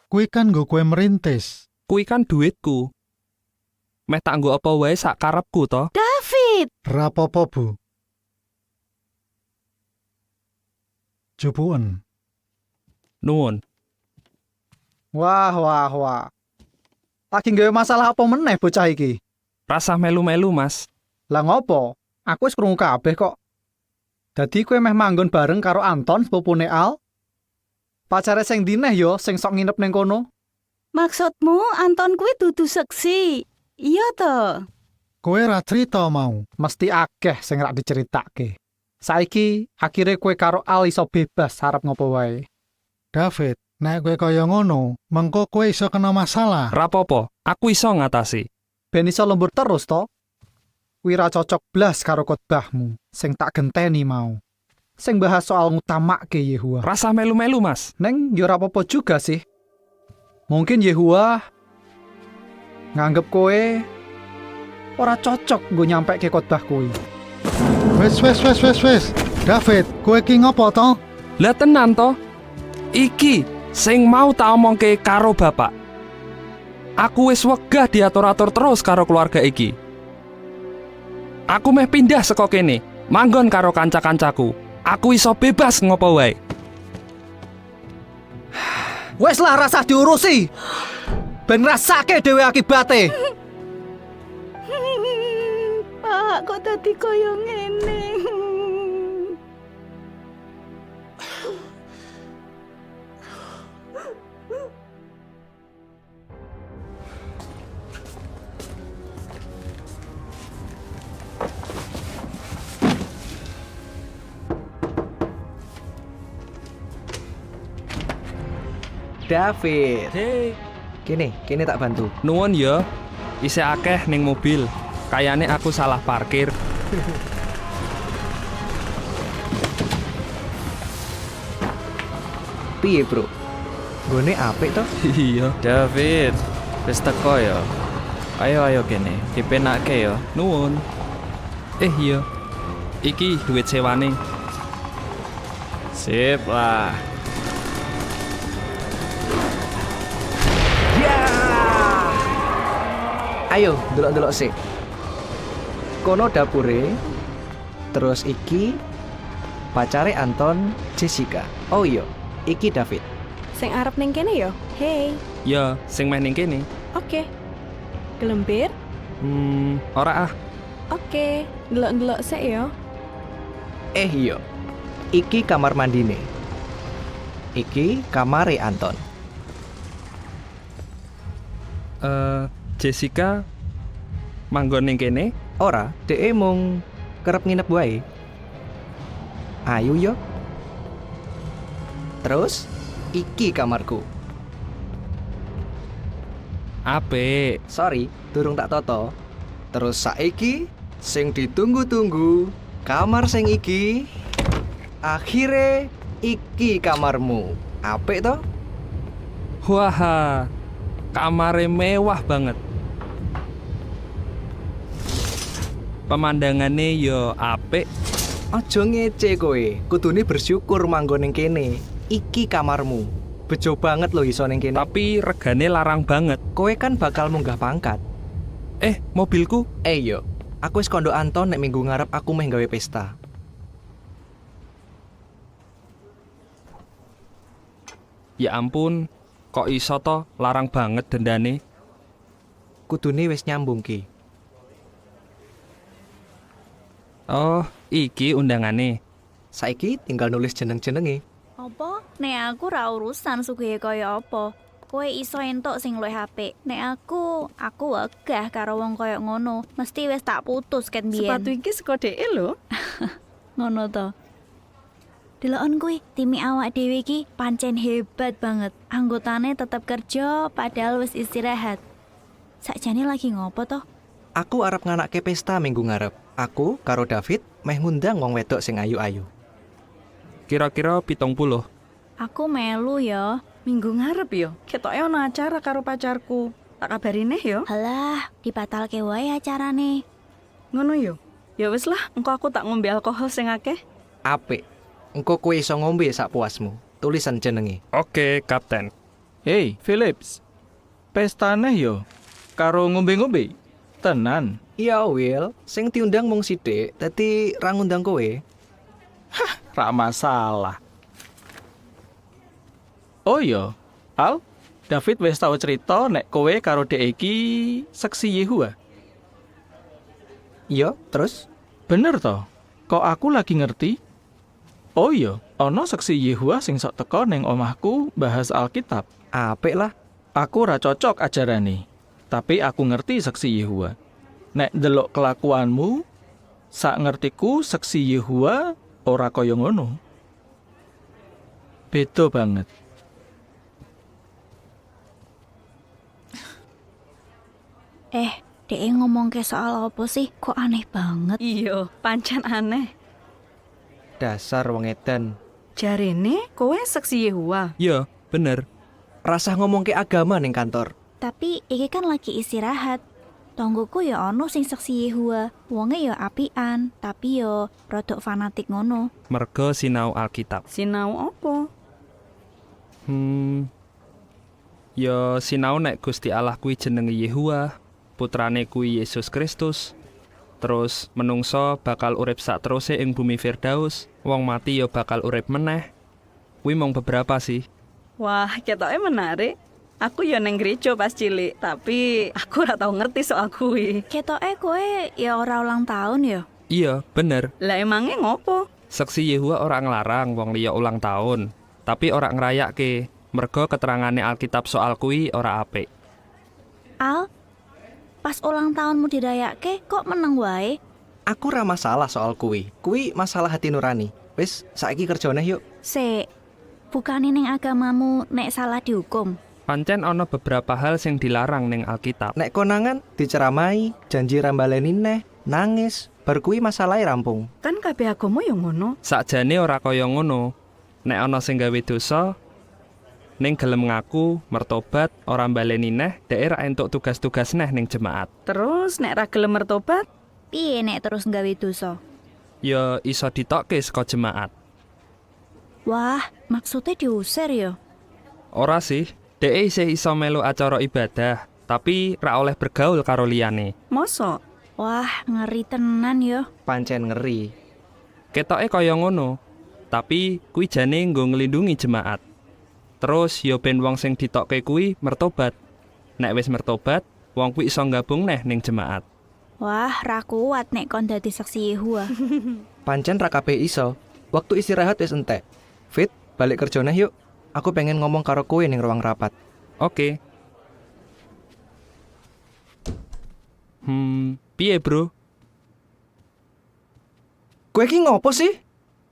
Kuwi kan nggo kowe merintis. Kuwi kan duitku. Meh tak nggo apa wae sak karepku to. David. Rapopo, Bu. Jupuken. Nuwun. Wah. Lagi nggawe masalah apa meneh bocah iki? Rasah melu-melu, Mas. Lah ngopo? Aku wis krungu kabeh kok. Dadi kowe meh manggon bareng karo Anton sepupune Al? Pacare sing dineh yo sing sok nginep ning kono? Maksudmu Anton kuwi dudu seksi? Iya to? Kowe ra crita mau. Mesti akeh sing rak diceritake. Saiki akhire kowe karo Al iso bebas arep ngopo wae. David, nek kowe kaya ngono, mengko kowe iso kena masalah. Rapopo, aku iso ngatasi. Ben iso lembur terus to? Kuwi ra cocok blas karo khotbahmu sing tak genteni mau. Sing bahas soal ngutamakke Yehuwa. Rasah melu-melu, Mas. Neng yo ora apa-apa juga sih. Mungkin Yehuwa nganggep kowe ora cocok nggo nyampe ke khotbah kuwi. Wes. David, kowe ki ngopo to? Lah tenan to? Iki sing mau tak omongke karo bapak. Aku wis wegah diatur-atur terus karo keluarga iki. Aku meh pindah saka kene, manggon karo kanca-kancaku. Aku iso bebas ngopo wae. Wes lah rasah diurusi. Ben rasake dhewe akibate. Pak, kok dadi kaya ngene? David. Hei, Kene tak bantu. nuwun ya. Isih akeh ning mobil. Kayane aku salah parkir. Piye, Bro? Gone apik to? Iya. David, wis teko ya. Ayo kene, dipenakke ya. Nuwun. Iya. Iki duit sewane. Sip lah. Ayo, delok-delok sik. Kono dapure. Terus iki pacare Anton, Jessica. Oh iya, iki David. Sing arep ning kene yo. Hey. Ya, sing meh ning kene. Oke. Gelembir? Ora ah. Oke. Delok-delok sik yo. Iya. Iki kamar mandine. Iki kamare Anton. Jessica manggon ning kene? Ora, dhek mung kerep nginep wae. Ayo yo. Terus iki kamarku. Apik. Sorry, durung tak toto. Terus saiki sing ditunggu-tunggu, kamar sing iki. Akhire iki kamarmu. Apik to? Wah, kamare mewah banget. Pemandangannya yo apik. Aja ngece kowe, kudune bersyukur manggon ning kene. Iki kamarmu. Bejo banget lo iso ning kene. Tapi regane larang banget. Kowe kan bakal munggah pangkat. Mobilku? Yo, aku wis kondo Anton nek minggu ngarep aku meh gawe pesta. Ya ampun, kok iso to larang banget dendane? Kudune wis nyambung ki. Oh, iki undangane. Saiki tinggal nulis jeneng-jenenge. Apa? Nek aku ra urusan sugih kaya apa. Kowe iso entuk sing luwih apik. Nek aku wegah karo wong kaya ngono. Mesti wis tak putus ket biyen. Sepatu iki saka dheke lho. Ngono to. Delokon kuwi, timi awak dhewe iki pancen hebat banget. Anggotane tetep kerja padahal wis istirahat. Sakjane lagi ngopo to? Aku arep nganakke pesta minggu ngarep. Aku karo David meh ngundang wong wedok sing ayu-ayu. Kira-kira 70. Aku melu ya. Minggu ngarep yo. Ketoke ana acara karo pacarku. Tak kabari neh yo. Halah, dibatalke wae acarane. Ngono yo. Ya wis lah, engko aku tak ngombe alkohol sing akeh. Apik. Engko kowe iso ngombe sak puasmu. Tulisan jenenge. Oke, Kapten. Hey, Philips. Pestane yo karo ngombe-ngombe. Tenan. Iya, Will. Sing diundang mung sithik, dadi ra ngundang kowe. Ra masalah. Oh iya, Al, David wis tau cerita nek kowe karo dhek iki saksi Yehua. Iya, terus? Bener to? Kok aku lagi ngerti? Oh iya, ana saksi Yehua sing sok teko ning omahku bahas Alkitab. Apik lah. Aku ra cocok ajarane, tapi aku ngerti saksi Yehua. Nek delok kelakuanmu, sak ngertiku saksi Yehua ora kaya ngono. Beda banget. Dek ngomong ke soal apa sih? Kok aneh banget? Iya, pancen aneh. Dasar wong edan. Jarene kowe saksi Yehua. Iya, bener. Rasah ngomong ke agama ning kantor. Tapi iki kan lagi istirahat. Tonggoku ya ono sing saksi Yehua. Wonge ya apian, tapi ya rodok fanatik ngono. Mergo sinau Alkitab. Sinau apa? Ya sinau nek Gusti Allah kuwi jenenge Yehua, putrane kuwi Yesus Kristus. Terus menungso bakal urip sakteruse ing bumi Firdaus, wong mati ya bakal urip meneh. Kuwi mung beberapa sih. Wah, ketoke menarik. Aku ya neng gereja pas cilik, tapi aku ora tau ngerti soal kuwi. Ketoke kowe ya ora ulang tahun ya? Iya, bener. Lah emangnya ngopo? Saksi Yehua ora nglarang wong liya ulang tahun, tapi ora ngrayakke. Mergo keterangane Alkitab soal kuwi ora apik. Al, pas ulang tahunmu dirayakke kok meneng wae? Aku ra masalah soal kuwi. Kuwi masalah hati nurani. Wis, saiki kerjane yuk. Sik, bukane ning agamamu nek salah dihukum. Pancen ana beberapa hal sing dilarang ning Alkitab. Nek konangan diceramai, janji rambaleni neh, nangis, bar kuwi masalahe rampung. Kan kabeh agama ya ngono. Sakjane ora kaya ngono. Nek ana sing gawe dosa, ning gelem ngaku, mertobat, ora mbaleni neh, dhek ra entuk tugas-tugas neh ning jemaat. Terus nek ra gelem mertobat, piye nek terus nggawe dosa? Ya iso ditokke saka jemaat. Wah, maksudnya diusir ya? Ora sih, dhek isih iso melu acara ibadah, tapi ra oleh bergaul karo liyane. mosok? Wah, ngeri tenan ya. Pancen ngeri. Ketoke kaya ngono, tapi kuwi jane nggo nglindungi jemaat. Terus ya ben wong sing ditokke kuwi mertobat. Nek wis mertobat, wong kuwi iso gabung neh ning jemaat. Wah, ra kuat nek kon dadi saksi Yehua. Pancen ra kabeh iso. Waktu istirahat wis entek. Fit, balik kerjane yuk. Aku pengen ngomong karo kowe ning ruang rapat. Oke. Piye, Bro? Kowe iki ngopo sih?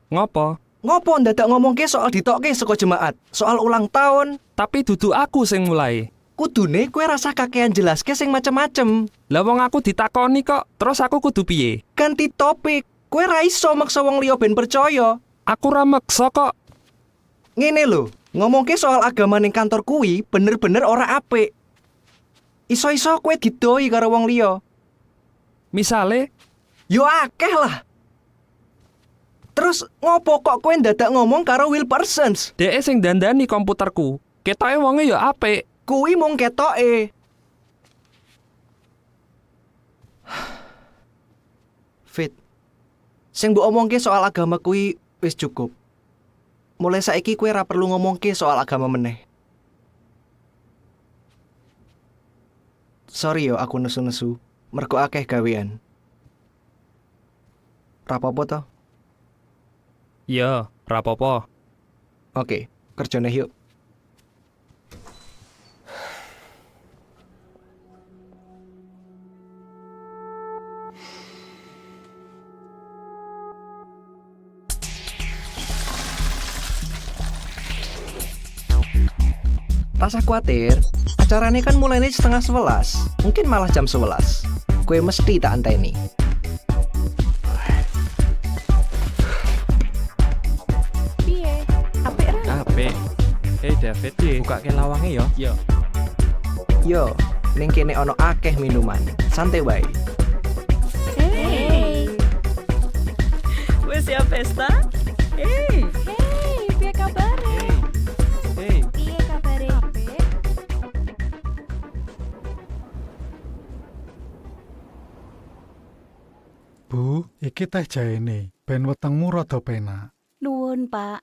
Ngopo? Ngopo ndadak ngomongke soal ditokke saka jemaat, soal ulang tahun? Tapi dudu aku sing mulai. Kudune kowe rasa kakean jelaske sing macem-macem. Lah wong aku ditakoni kok, terus aku kudu piye? Ganti topik. Kowe ra iso maksa wong liya ben percaya. Aku ra meksa kok. Ngene lho, ngomongke soal agama ning kantor kuwi bener-bener ora apik. Iso-iso kowe didoi karo wong liya. Misale, yo akeh lah. Terus ngopo kok kowe ndadak ngomong karo Will Parsons? dhek sing dandani komputerku. Ketoke wonge ya apik. Kuwi mung ketoke. Fit. Sing mbok omongke soal agama kuwi wis cukup. Mulai saiki kowe ora perlu ngomongke soal agama meneh. Sorry yo aku nesu-nesu. Mergo akeh gawean. Rapopo to? Ya, rapopo. Oke, kerjane yuk. Rasa khawatir, acaranya kan mulainya 10:30. Mungkin malah jam 11. Kue mesti tak anteni. Piye? Apik ra? Apik. Hei David, buka ke lawange ya. Yo. Yo, ning kene ono akeh minuman. Santai wae. Hey. Wis siap pesta? Hey. Hei, piye kabare? Hei. Piye kabare? Bu, iki teh jaene, ben wetengmu rada penak. Nuwun, Pak.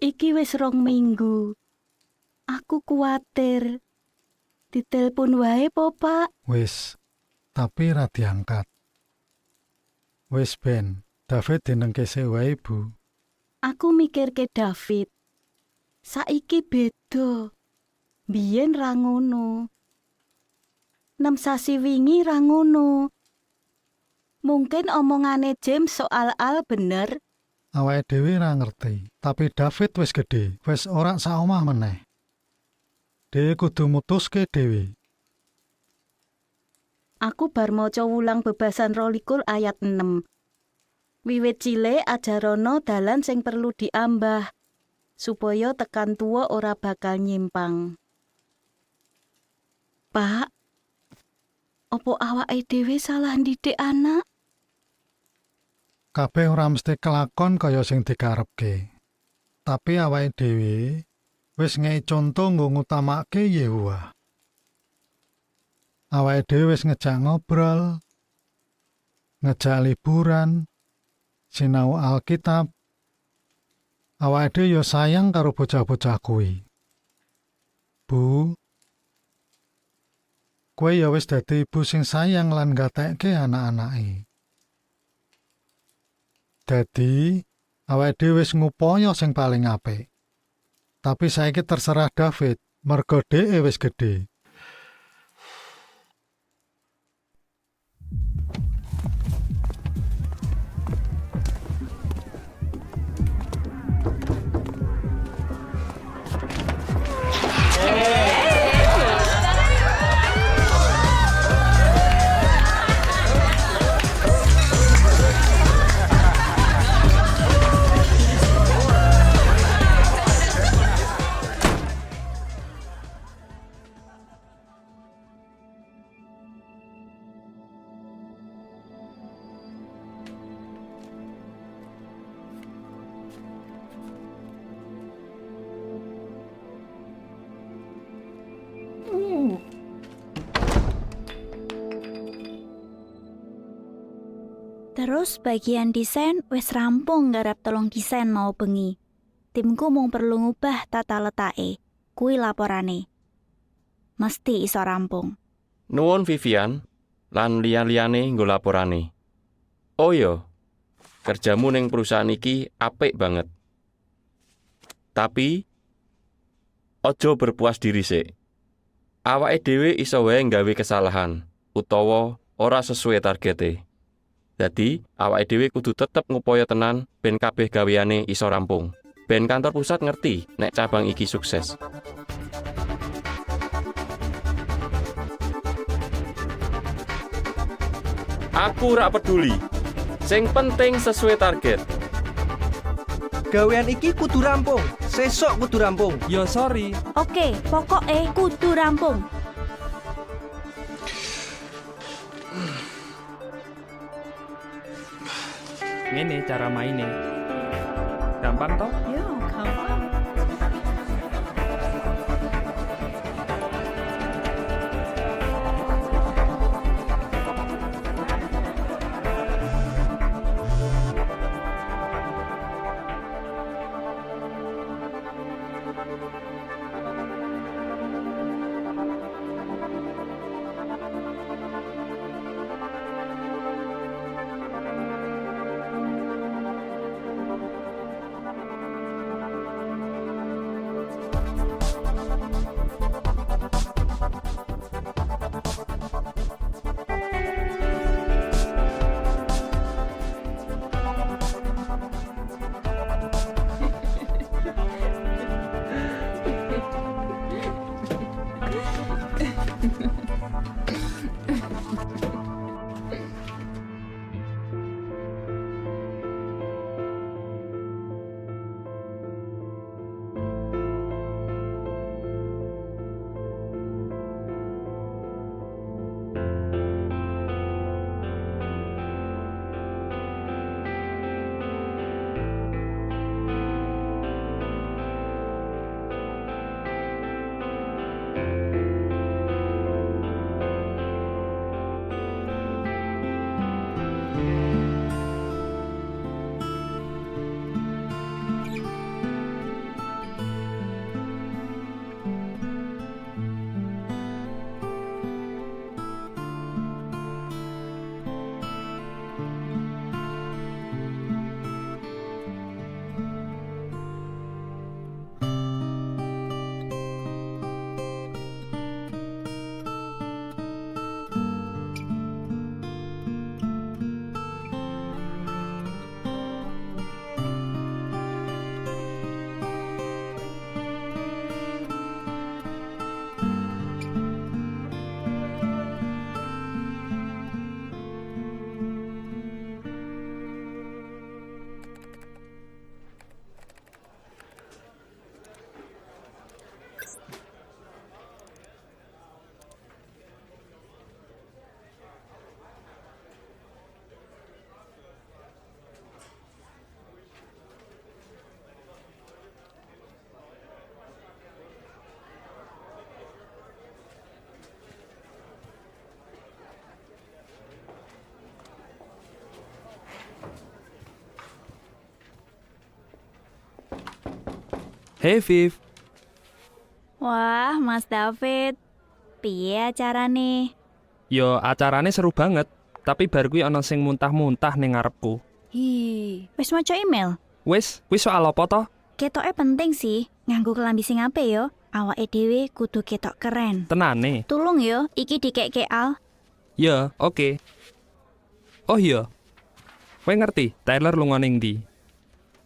Iki wis 2 minggu. Aku kuwatir. Ditelepon wae po, Pak? Wis, tapi ra diangkat. Wis ben, David dinengkese wae, Bu. Aku mikir ke David. Saiki beda. Biyen ra ngono. 6 sasi wingi ra ngono. Mungkin omongane James soal Al bener. Awake dhewe ra ngerti, tapi David wis gedhe, wis ora saomah meneh. Dhewe kudu mutuske dhewe. Aku bar maca wulang bebasan 22 ayat 6. Wiwit cilik ajarana dalan sing perlu diambah supaya tekan tuwa ora bakal nyimpang. Pak, opo awake dhewe salah ndidik anak? Kabeh ora mesti kelakon kaya sing dikarepke. Tapi awake dhewe wis ngei conto nggo ngutamake Yehuwa. Awake dhewe wis ngejak ngobrol, ngejak liburan, sinau Alkitab. Awake dhewe yo sayang karo bocah-bocah kuwi. Bu, kowe ya wis dadi ibu sing sayang lan gatekke anak-anake. Dadi, awake dhewe wis ngupaya sing paling apik. Tapi saiki terserah David, merga dheke wis gedhe. Terus bagian desain wis rampung garap tolong desain mau bengi. Timku mung perlu ngubah tata letake. Kuwi laporane. Mesti iso rampung. Nuwun Vivian, lan liya-liyane nggo laporane. Oh yo, kerjamu ning perusahaan iki apik banget. Tapi ojo berpuas diri sik. Awake dhewe iso wae nggawe kesalahan utawa ora sesuai targete. Dadi, awake dhewe kudu tetep ngupaya tenan ben kabeh gaweane iso rampung. Ben kantor pusat ngerti nek cabang iki sukses. Aku ora peduli. Sing penting sesuai target. Gawean iki kudu rampung. Sesok kudu rampung. Yo sorry. Oke, pokoknya kudu rampung. Ngene cara mainnya. Gampang toh? Yo, gampang. Hey Viv. Wah, Mas David. Piye acarane? Yo acarane seru banget, tapi bar kuwi ana sing muntah-muntah ning ngarepku. Hi, wis maca email? Wis soal apa to? Ketoke penting sih, nganggo kelambi sing apik yo. Awake dhewe kudu ketok keren. Tenane. Tulung yo, iki dikek Al. Ya, oke. Oh iya. Kowe ngerti Tyler lunga ning ndi?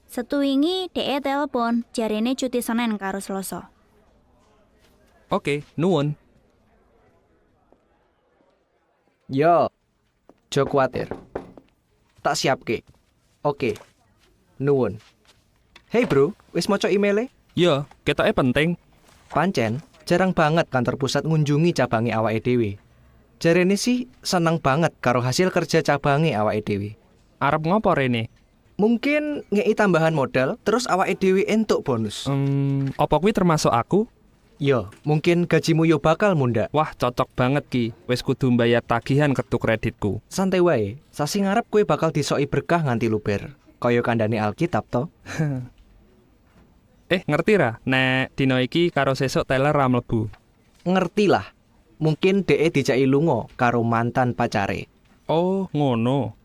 Setu wingi dhek telepon, jarene cuti Senin karo Selasa. Oke, nuwun. Yo, jo kuatir. Tak siapke. Oke. Nuwun. Hey bro, wis maca emaile? Yo, ketoke penting. Pancen, jarang banget kantor pusat ngunjungi cabange awake dhewe. Jarene sih seneng banget karo hasil kerja cabange awake dhewe. Arep ngopo rene? Mungkin ngei tambahan modal, terus awake dhewe entuk bonus. Apa kuwi termasuk aku? Yo, mungkin gajimu yo bakal munda. Wah, cocok banget ki. Wis kudu mbayar tagihan kartu kreditku. Santai wae, sasi ngarep kue bakal disoki berkah nganti luber. Kaya kandhane Alkitab to. Ngerti ra? Nek dina iki karo sesuk Taylor ra mlebu. Ngerti lah. Mungkin dhek dijaki lunga karo mantan pacare. Oh, ngono.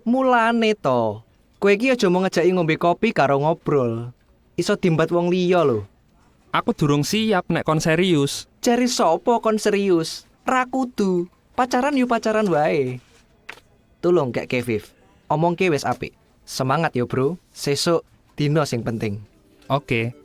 Mulane to, kowe iki aja mau ngejaki ngombe kopi karo ngobrol. iso dimbat wong liya lho. Aku durung siap nek kon serius. Jari sopo kon serius? Ra kudu. Pacaran yo pacaran wae. Tulung kek Keviv. Omongke wis apik. Semangat yo, Bro. Sesuk dino sing penting. Oke.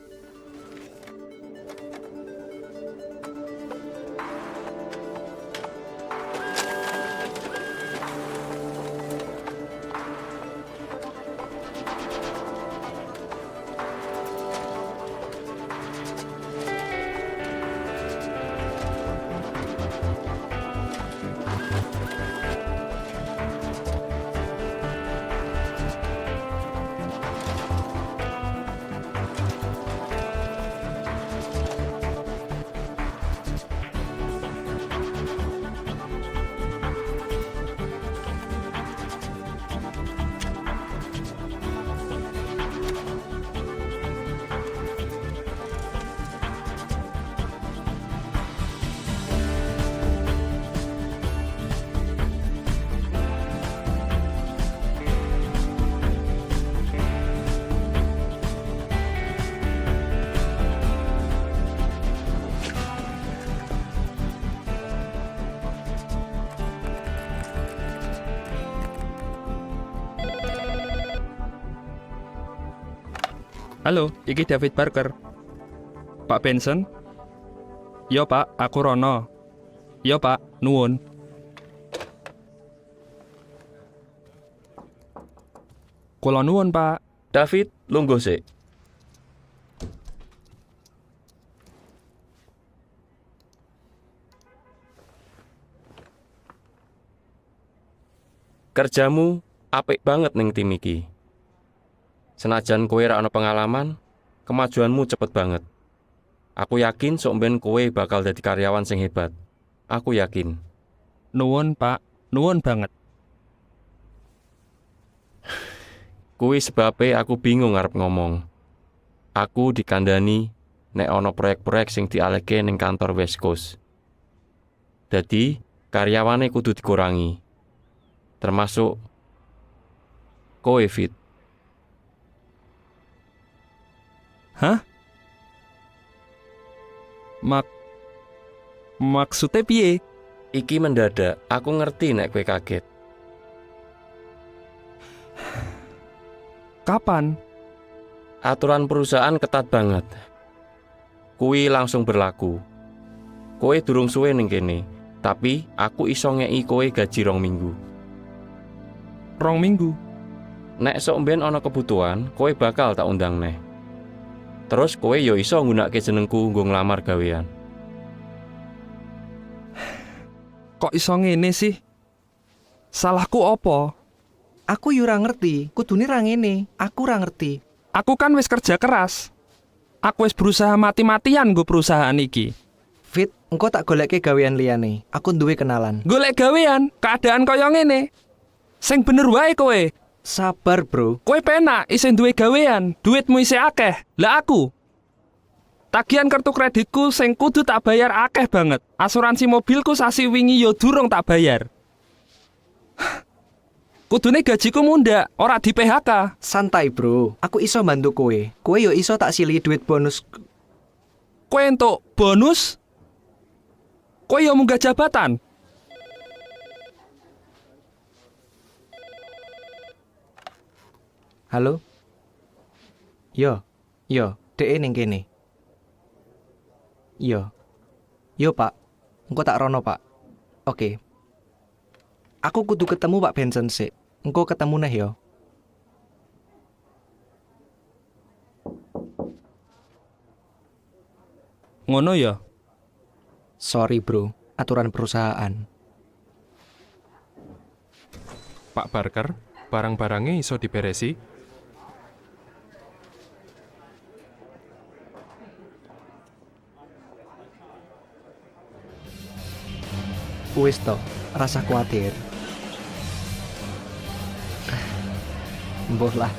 Halo, iki David Barker. Pak Benson? Yo Pak, aku Rono. Yo Pak, nuwun. Kula nuwun Pak. David, lungguh sik. Kerjamu apik banget ning tim iki. Senajan kowe ra ana pengalaman, kemajuanmu cepet banget. Aku yakin sok mben kowe bakal dadi karyawan sing hebat. Aku yakin. Nuwun Pak, nuwun banget. Kuwi sebabe aku bingung arep ngomong. Aku dikandani nek ana proyek-proyek sing dialihke ning kantor West Coast. Dadi, karyawane kudu dikurangi. Termasuk kowe, Fit. Hah? Maksudnya piye? Iki mendadak, aku ngerti nek kowe kaget. Kapan? Aturan perusahaan ketat banget. Kuwi langsung berlaku. Kowe durung suwe ning kene, tapi aku iso ngeki kowe gaji 2 minggu. 2 minggu? Nek sok mben ana kebutuhan, kowe bakal tak undang neh. Terus kowe yo iso nggunakake jenengku nggo nglamar gawean. Kok iso ngene sih? Salahku opo? Aku yo ora ngerti, kudune ra ngene. Aku ora ngerti. Aku kan wis kerja keras. Aku wis berusaha mati-matian nggo perusahaan iki. Fit, engko tak golekke gawean liyane. Aku duwe kenalan. Golek gawean, keadaan kaya ngene. Sing bener wae kowe. Sabar, Bro. Kowe penak isih duwe gawean, duitmu isih akeh. Lah aku tagihan kartu kreditku sing kudu tak bayar akeh banget. Asuransi mobilku sasi wingi yo durung tak bayar. Kudune gajiku mundak, ora di PHK. Santai, Bro. Aku iso bantu kowe. Kowe yo iso tak silihi duit bonus. Kowe entuk bonus? Kowe yo munggah jabatan? Halo? Yo, dhek ning kene. Yo, Pak. Engko tak rono, Pak. Oke. Aku kudu ketemu Pak Benson sik. Engko ketemu neh yo. Ngono ya? Sorry, Bro. Aturan perusahaan. Pak Barker, barang-barangnya iso diberesi? Wis to, rasa khawatir. Mbuh lah.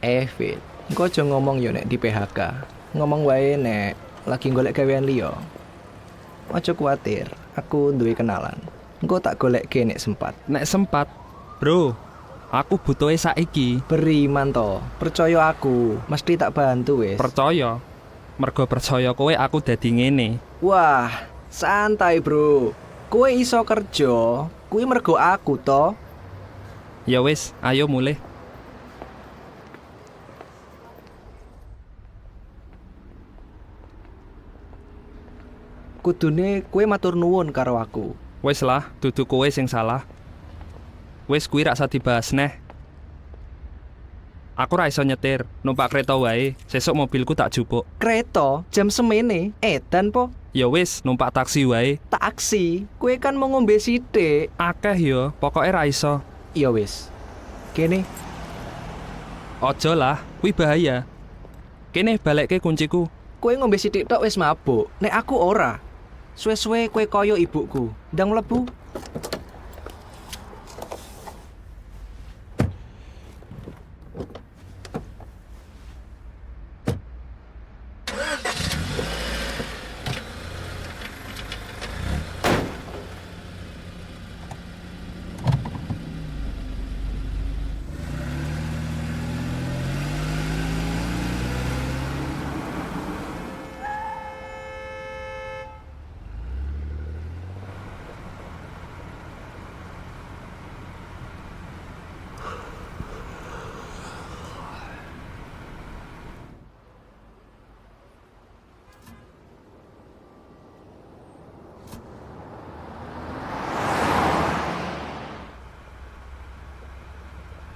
Fit, engko aja ngomong yo nek di PHK. Ngomong wae nek lagi golek gawean liya. Aja kuwatir, aku duwe kenalan. Engko tak golekke nek sempat. Nek sempat, bro, aku butuhe saiki. Beriman to, percaya aku, mesti tak bantu wis. Percaya? Mergo percaya kowe aku dadi ngene. Wah, santai bro. Kowe iso kerja, kuwi mergo aku to. Ya wis, ayo mulih. Kudune kowe matur nuwun karo aku. Wis lah, dudu kowe sing salah. Wis kuwi rak usah dibahas neh. Aku ra iso nyetir, numpak kereta wae. Sesuk mobilku tak jupuk. Kereta jam semene, edan po. Ya wis, numpak taksi wae. Taksi, kowe kan mau ngombe sithik. Akeh yo, pokoke ra iso. Ya wis. Kene. Ojo lah, kuwi bahaya. Kene balekke kunciku. Kowe ngombe sithik tok wis mabuk. Nek aku ora. Suwe-suwe kowe kaya ibuku. Ndang mlebu.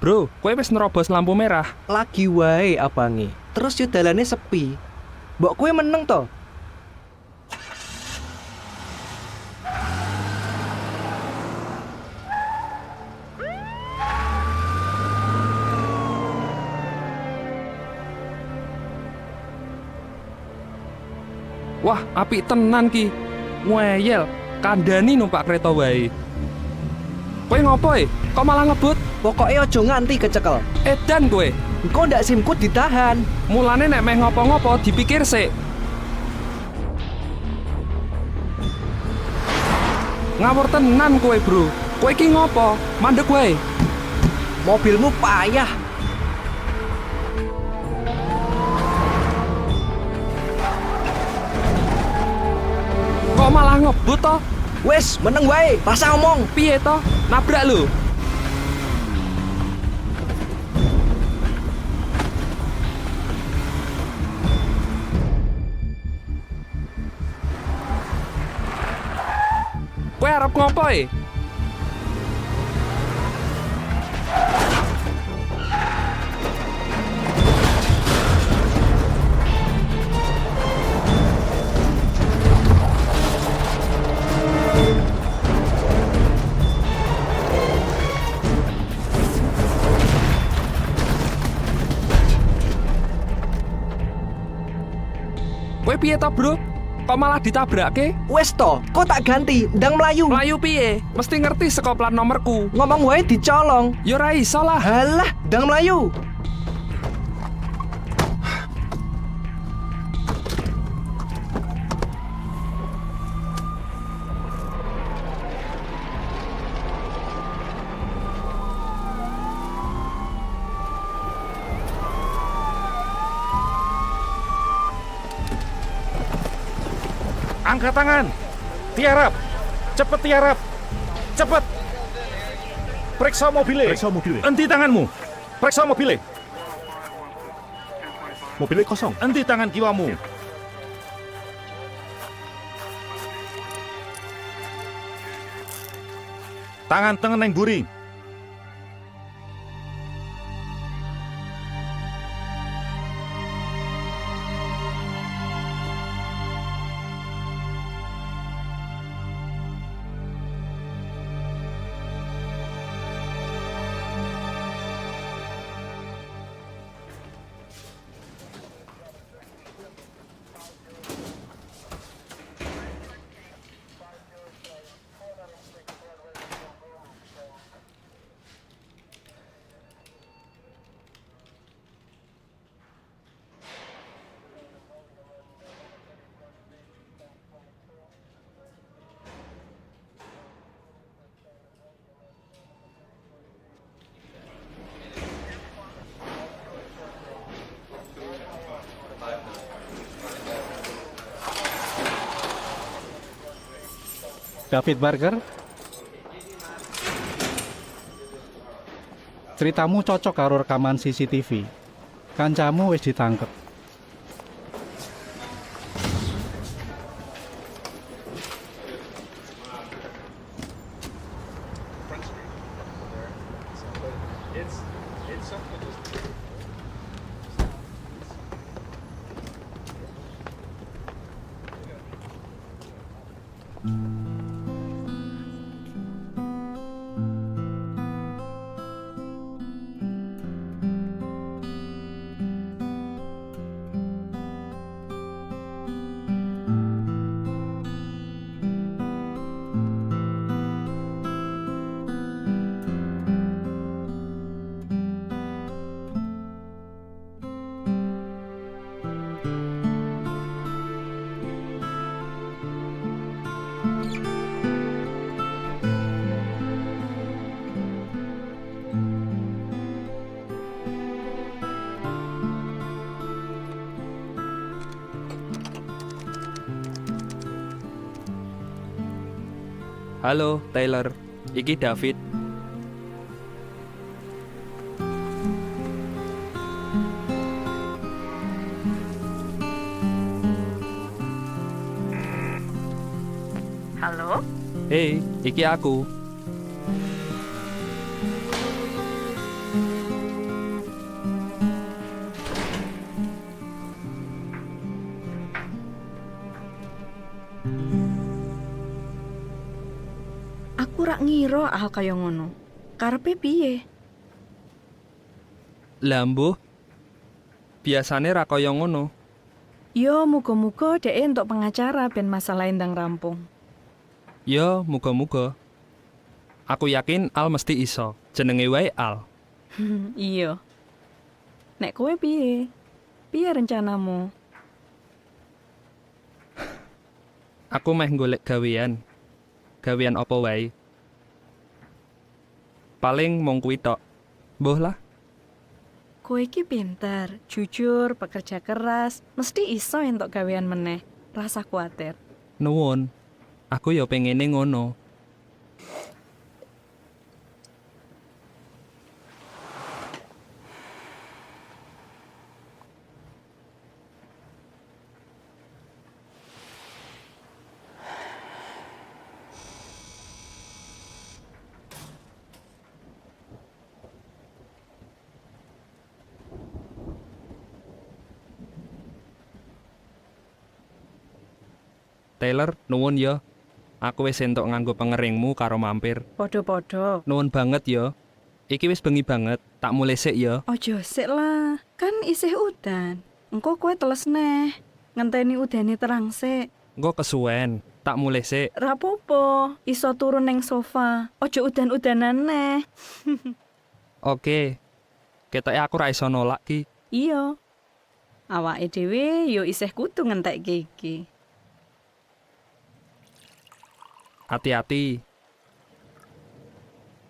Bro, kowe wis nerobos lampu merah. Lagi wae abange. Terus yo dalane sepi. Mbok kowe meneng to? Wah, apik tenan ki. Ngeyel, kandhani numpak kereta wae. Kowe ngopo e? Kok malah ngebut? Pokoke aja nganti kecekel. Edan kowe. Engko ndak simku ditahan. Mulane nek meh ngopo-ngopo dipikir sik. Ngawur tenan kowe, bro. Kowe iki ngopo? Mandek wae. Mobilmu payah. Kok malah ngebut to? Wes, meneng wae. Rasa ngomong. Piye to? Nabrak lho. Kowe arep ngopo e? Kowe piye to, bro? Kok malah ditabrake? Wes to, kok tak ganti, ndang melayu. Melayu piye? Mesti ngerti saka plat nomorku. Ngomong wae dicolong. Ya ora iso lah. Halah, ndang melayu. Angkat tangan. Tiarap. Cepet tiarap. Cepet. Periksa mobilnya. Periksa mobilnya. Henti tanganmu. Periksa mobilnya. Mobilnya kosong. Henti tangan kiwamu. Tangan tengen neng buri. David Barker. Ceritamu cocok karo rekaman CCTV. Kancamu wis ditangkep. Halo, Taylor. Iki David. Halo? Hei, iki aku. Aku rak ngira hal kaya ngono. Karepe piye? Lah mbuh. Biasane ra kaya ngono. Yo muga-muga dhek entuk pengacara ben masalah ndang rampung. Yo, muga-muga. Aku yakin Al mesti iso. Jenenge wae Al. Iya. Nek kowe piye? Piye rencanamu? Aku meh golek gawean. Gawean apa wae. Paling mung kuwi tok. Mbuh lah. Kowe iki pinter, jujur, pekerja keras, mesti iso entuk gawean meneh. Rasa kuatir. Nuwun. Aku ya pengene ngono. Taylor, nuwun ya. Aku wis entuk nganggo pengeringmu karo mampir. Podo-podo. Nuwun banget ya. Iki wis bengi banget, tak mulai sik ya. Ojo sik lah, kan isih udan. Engko kowe teles neh. Ngenteni udane terang sik. Engko kesuwen, tak mulai sik. Rapopo, iso turun neng sofa. Ojo udan-udanan neh. Oke. Ketoke aku ra iso nolak ki. Iya. Awake dhewe yo isih kudu ngentekke iki. Hati-hati.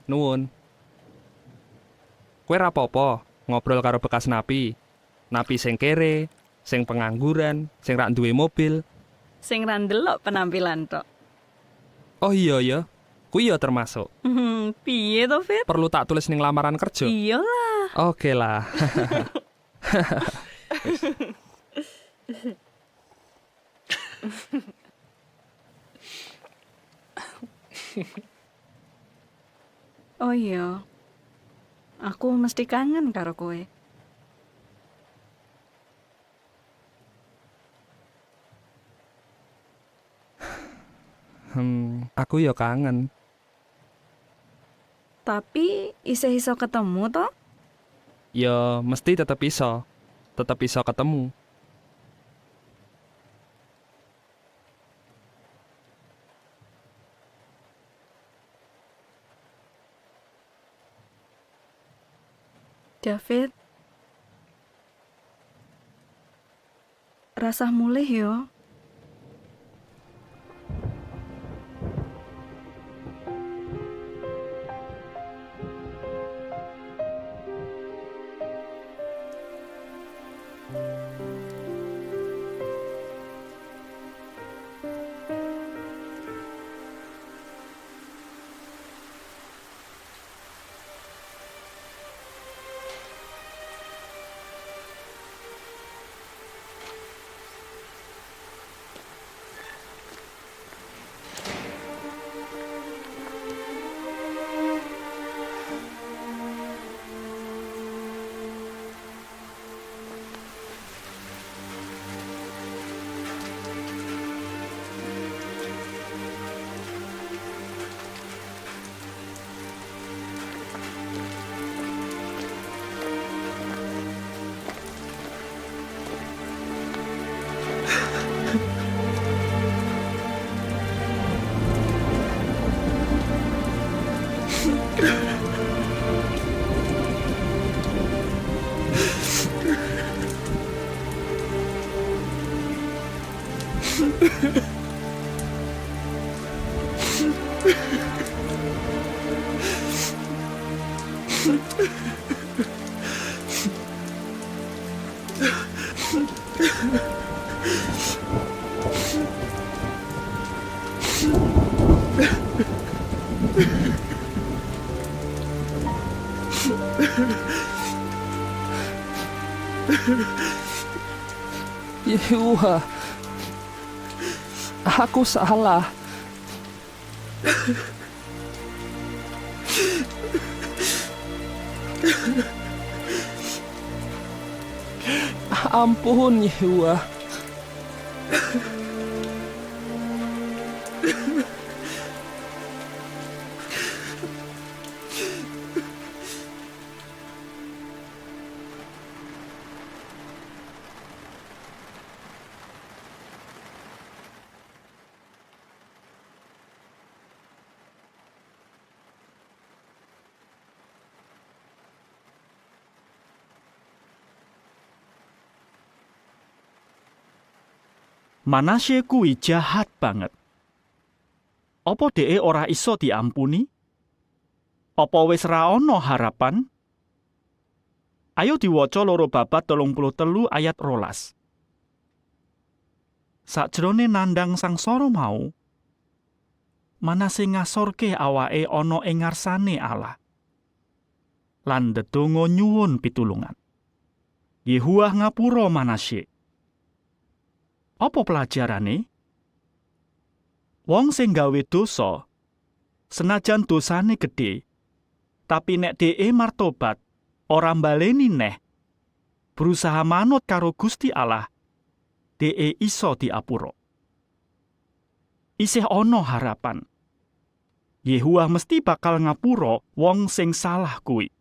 Nuwun. Kowe ra apa-apa ngobrol karo bekas napi. Napi sing kere, sing pengangguran, sing rak duwe mobil. Sing ra ndelok penampilan tok. Oh iya ya. Kuwi ya termasuk. Piye to, Fit? Perlu tak tulis ning lamaran kerja. Iyalah. Oke lah. Oh iya. Aku mesti kangen karo kowe. Aku ya kangen. Tapi isih iso ketemu toh? Ya mesti tetep iso. Tetep iso ketemu. David. Rasah mulih yo. Yehuwa, aku salah. Ampun, Yehuwa. Manasye kuwi jahat banget. Apa dheke ora iso diampuni? Apa wis ra ana harapan? Ayo diwaca loro Babat 33 ayat 12. Sakjroné nandhang sangsara mau, Manasye ngasorke awake ana ing ngarsane Allah. Lan ndedonga nyuwun pitulungan. Yehuwa ngapura Manasye. Apa pelajarane? Wong sing gawe dosa, senajan dosane gedhe, tapi nek dheke martobat, ora mbaleni neh, berusaha manut karo Gusti Allah, dheke iso diapura. Isih ana harapan. Yehuwa mesti bakal ngapura wong sing salah kuwi.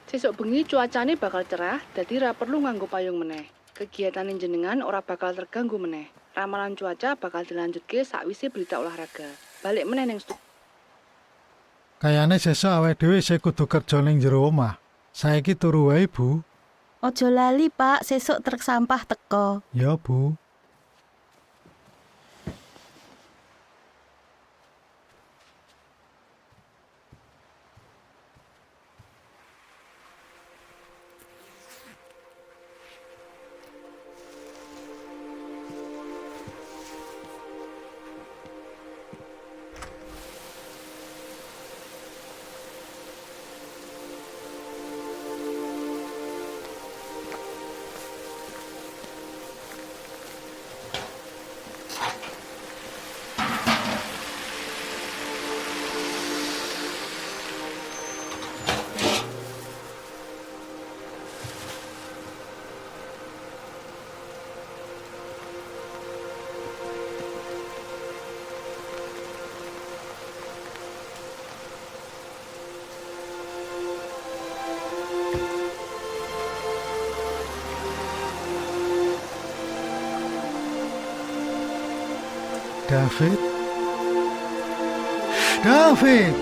Sesuk bengi cuacane bakal cerah, dadi ra perlu nganggo payung meneh. Kegiatan jenengan ora bakal terganggu meneh. Ramalan cuaca bakal dilanjutke sakwise berita olahraga. Balik meneh ning Kayane sesuk awake dhewe isih kudu kerja ning jero omah. Saiki turu wae, Bu. Ojo lali, Pak, sesuk truk sampah teko. Ya, Bu. David? David!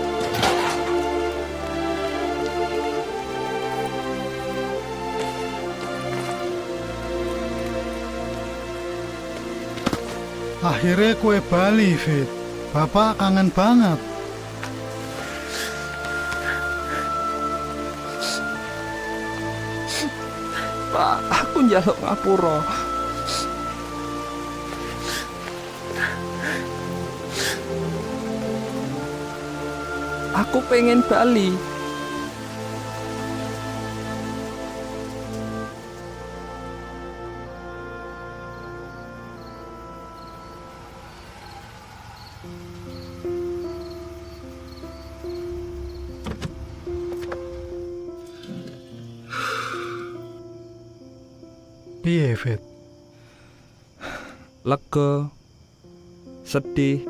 Akhirnya kue bali, Fit. Bapak kangen banget. Pak, aku njaluk ngapura. Aku pengen bali. Piye, Fit? Lega, sedih,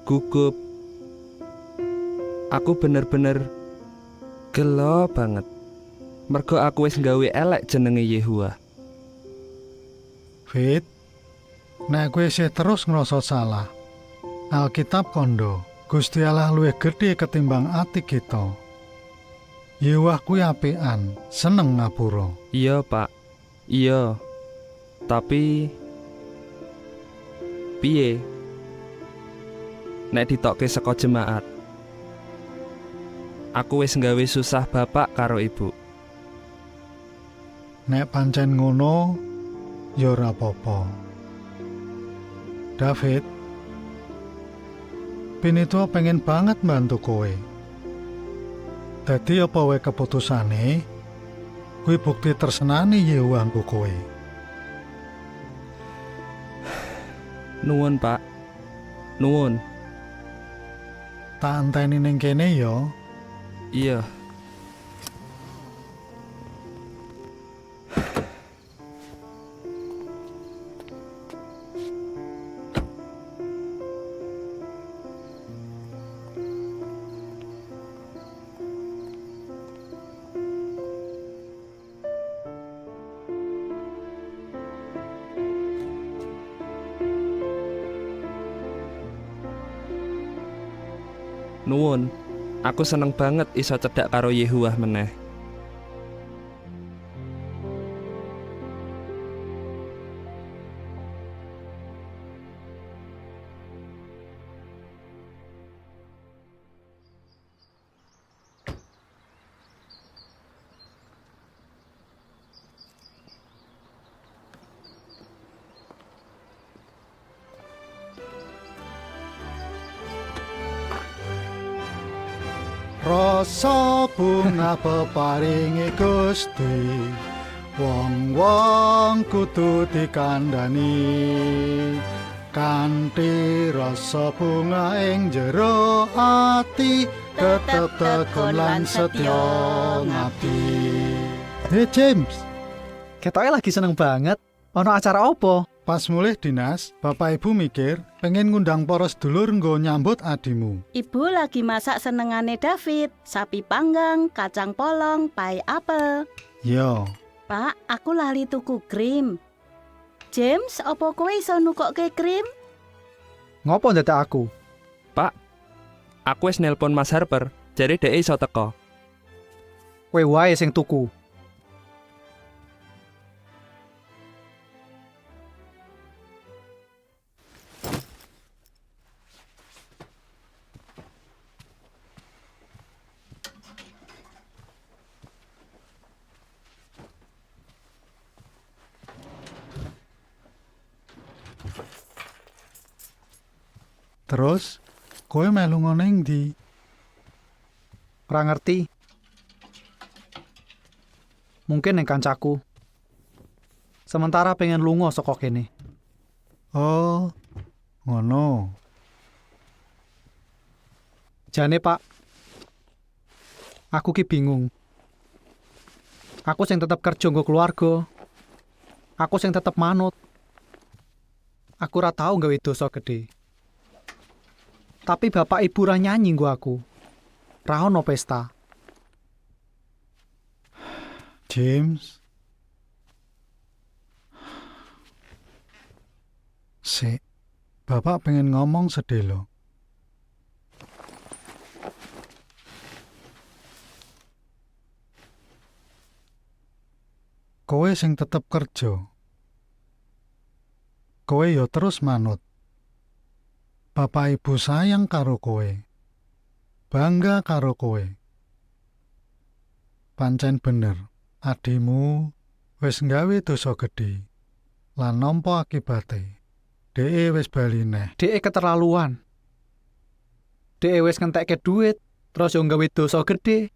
gugup. Aku bener-bener gelo banget. Mergo aku wis nggawe elek jenenge Yehuwa. Fit, nek kowe isih terus ngrasa salah, Alkitab kondo, Gusti Allah luwih gedhe ketimbang ati kita. Yewah kuwi apikan, seneng ngapura. Iya, Pak. Iya. Tapi piye? Nek ditokke saka jemaat. Aku wis nggawe susah bapak karo ibu. Nek pancen ngono, ya ora apa-apa. David, Pinito pengen banget bantu kowe. Dadi apa wae keputusane, kuwi bukti tresnane Yehuwa nggo kowe. Nuwun, Pak. Nuwun. Tak anteni ning kene ya. Iya. Nuwun. Aku seneng banget iso cedhak karo Yehuwa meneh. Rasa bunga peparingi Gusti, wong-wong kudu dikandani. Kanthi rasa bunga ing jero ati, tetep tekun lan setya ngabdi. Hey James, Ketoke lagi seneng banget. Ono acara apa? Pas mulih dinas, bapak ibu mikir pengen ngundang para sedulur nggo nyambut adimu. Ibu lagi masak senengane David, sapi panggang, kacang polong, pai apel. Yo, Pak, aku lali tuku krim. James, opo kowe iso nukokke krim? Ngopo ndadak aku? Pak, aku wis nelpon Mas Harper, jare dhek iso teko. Kowe wae sing tuku. terus kowe melu ngono ing ndi? Ora ngerti. Mungkin ning kancaku. Sementara pengen lunga saka kene. Oh, ngono. Jane, Pak. Aku ki bingung. Aku sing tetep kerja nggo keluarga. Aku sing tetep manut. Aku ora tau gawe dosa gedhe. Tapi bapak ibu ra nyanyi nggo aku. Ra ono pesta. James. Sik, bapak pengen ngomong sedelo. Kowe sing tetep kerja. Kowe yo terus manut. Bapak ibu sayang karo kowe. Bangga karo kowe. Pancen bener, adimu wis nggawe dosa gedhe. Lan nampa akibate. Dheke wis bali neh. Dheke keterlaluan. Dheke wis ngentekke duit, terus yo nggawe dosa gedhe.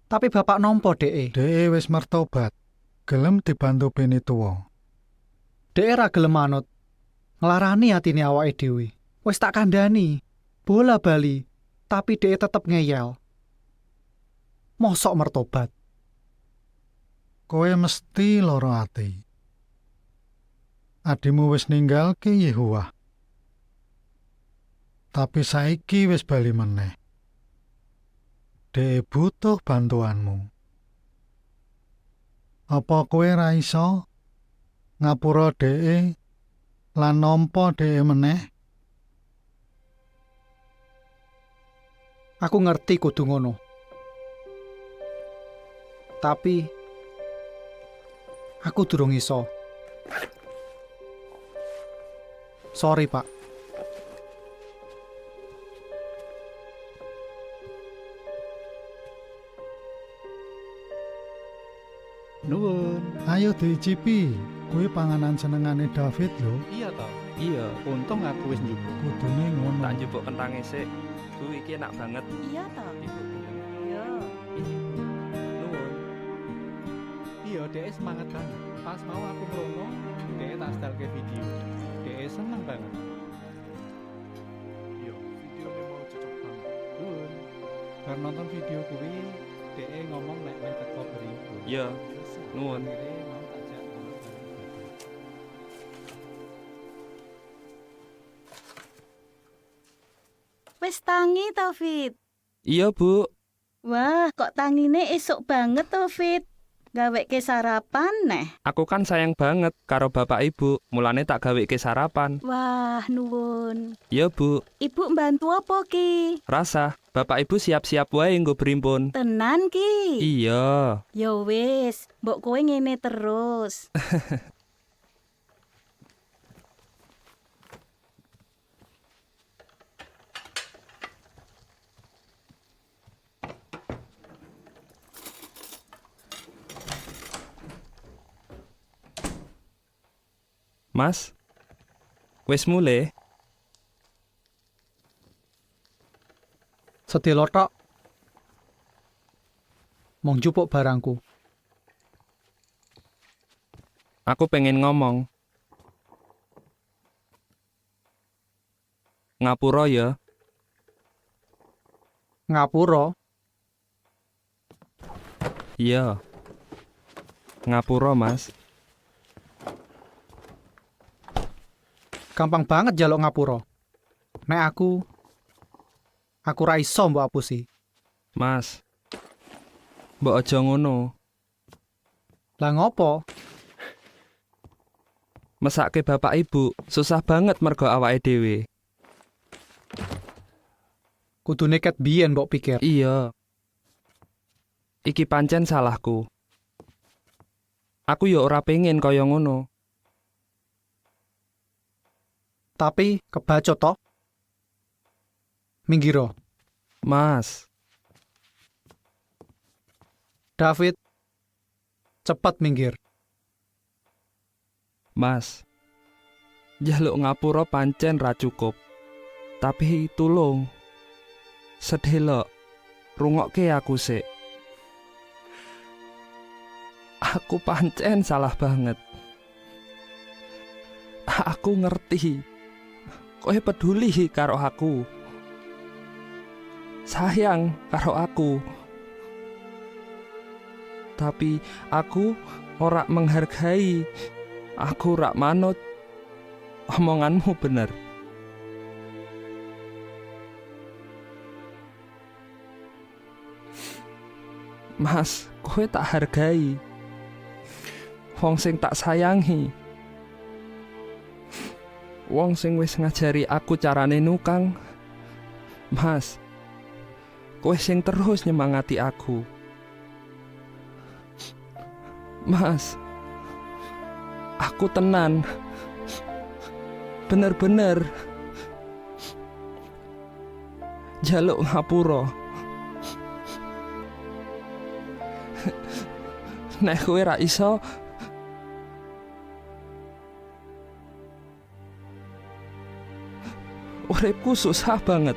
Tapi bapak nampa dheke. Dheke wis mertobat. Gelem dibantu Pinituwa. Dheke ra gelem manut. Nglarani atine awake dhewe. Wis tak kandhani. Bola bali, tapi dheke tetep ngeyel. Mosok mertobat. Kowe mesti lara ati. Adimu wis ninggalke Yehuwa. Tapi saiki wis bali meneh. Dheke butuh bantuanmu. Apa kowe ra iso ngapura dheke lan nampa dheke meneh? Aku ngerti kudu ngono. Tapi aku durung iso. Sorry, Pak. Nuwun. Ayo diicipi, kuwi panganan senengane David lho. Iya toh. Iya, Untung aku wis njupuk. Kudune ngono. tak njupuk kentangnya sik. Bu, iki enak banget. Iya toh. Ibu. Iya. Nuwun. Iya, dhek semangat banget. Pas mau aku promo, dhek tak setelke video. Dhek seneng banget. Iya, videonya mau cocok banget. Nuwun. Bar nonton video kuwi, dhek ngomong nek wis teko beri. Iya, nuwun. Akhirnya mau tak jak ndelok bareng. Wis tangi to, Fit? Iya, Bu. Wah, kok tangine esuk banget to, Fit? Gaweke sarapan neh. Aku kan sayang banget karo bapak ibu, mulane tak gaweke sarapan. Wah, nuwun. Iya, Bu. Ibu mbantu apa ki? Rasa, bapak ibu siap-siap wae nggo berimpun. Tenan ki? Iya. Ya wis, mbok kowe ngene terus. Mas, wis mulai? Sedelo tok. Mong jupuk barangku. Aku pengen ngomong. Ngapura ya. Ngapura. Iya. Ngapura, Mas. Gampang banget jaluk ngapura. Nek aku ra iso mbok apusi. Mas. Mbok aja ngono. Lah ngopo? Mesake bapak ibu susah banget mergo awake dhewe. Kudune ket biyen mbok pikir. Iya. Iki pancen salahku. Aku ya ora pengen kaya ngono. Tapi kebaco toh. Minggiro. Mas. David. Cepat minggir. Mas. Jaluk ngapura pancen ra cukup. Tapi tulung. Sedhelok. Rungokke aku sik. Aku pancen salah banget. Aku ngerti. Kowe peduli karo aku. Sayang karo aku. Tapi aku ora menghargai. Aku ora manut. Omonganmu bener. Mas, kowe tak hargai. Wong sing tak sayangi. Wong sing wis ngajari aku carane nukang. Mas, kowe sing terus nyemangati aku. Mas, aku tenan. Bener-bener jaluk ngapura. Nek kowe ra iso, uripku susah banget.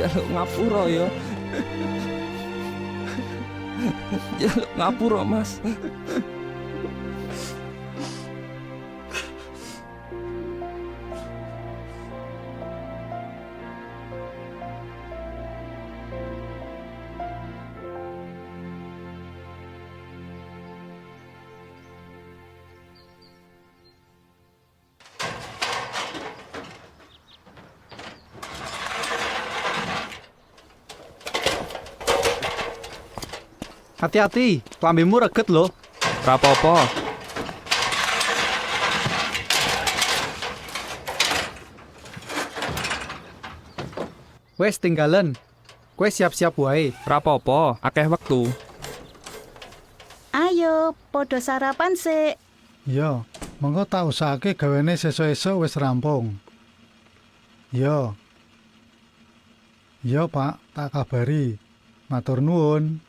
Jaluk ngapura ya. Jaluk ngapura, Mas. Hati-hati, klambimu reget loh. Rapopo. Wes tinggalen. Kowe siap-siap wae. Rapopo, akeh wektu. Ayo, podo sarapan sik. Yo, mengko tak usahake gawene sesuk-esuk wis rampung. Yo. Yo, Pak, tak kabari. Matur nuwun.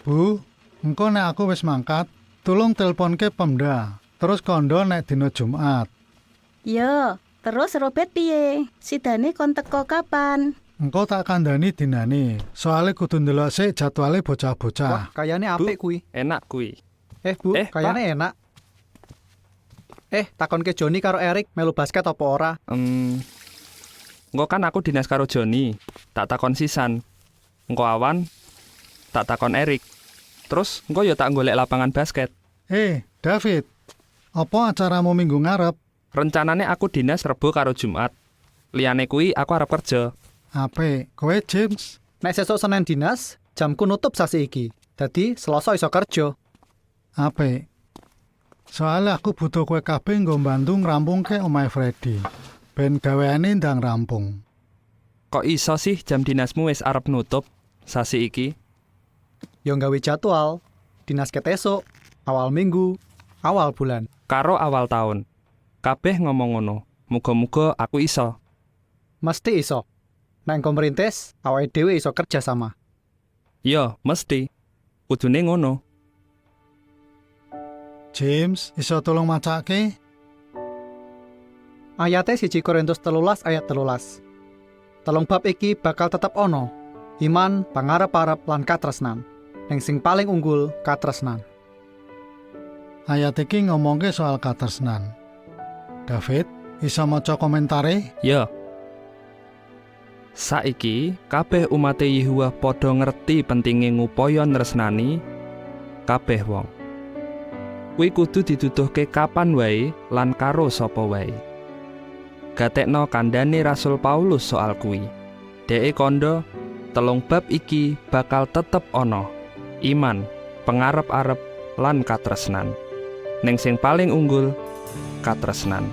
Bu, engko nek aku wis mangkat, tulung telponke Pemda. Terus kondo nek dina Jumat. Yo, terus Robert piye? Sidane kon teko kapan? Engko tak kandhani dinane. Soale kudu ndelok sik jadwale bocah-bocah. Wah, kayane apik kuwi. Enak kuwi. Bu, kayane enak. Takonke Joni karo Erik melu basket apa ora? Engko kan aku dinas karo Joni, tak takon sisan. Engko awan, tak takon Erik. Terus engko ya tak golek lapangan basket. David, apa acaramu minggu ngarep? Rencanane aku dinas Rebo karo Jumat. Liyane kuwi aku arep kerja. Apik, kowe James? Nek sesuk Senin dinas, jamku nutup sasi iki. Dadi Selasa iso kerja. Apik. Soalnya aku butuh kowe kabeh nggo mbantu ngrampungke omahe Freddy. Ben gaweane ndang rampung. Kok iso sih jam dinasmu wis arep nutup sasi iki? Yo nggawe jadwal. Dinas ket esuk, awal minggu, awal bulan. Karo awal tahun. Kabeh ngomong ngono. Muga-muga aku iso. Mesti iso. Nang komerintis, awake dhewe iso kerja sama. Yo, mesti. Kudune ngono. James, iso tolong macake? Ayate 1 Korintus 13 ayat 13. Telung bab iki bakal tetep ono. Iman, pangarep-arep lan katresnan. Ning sing paling unggul katresnan. Ayat iki ngomongke soal katresnan. David, iso maca komentare? Yo. Saiki kabeh umat Yehuwa padha ngerti pentinge ngupaya nresnani kabeh wong. Kuwi kudu dituduhke kapan wae lan karo sapa wae. Gatekno kandhane Rasul Paulus soal kuwi. Dheke kandha telung bab iki bakal tetep ana. Iman, pangarep-arep lan katresnan. Ning sing paling unggul katresnan.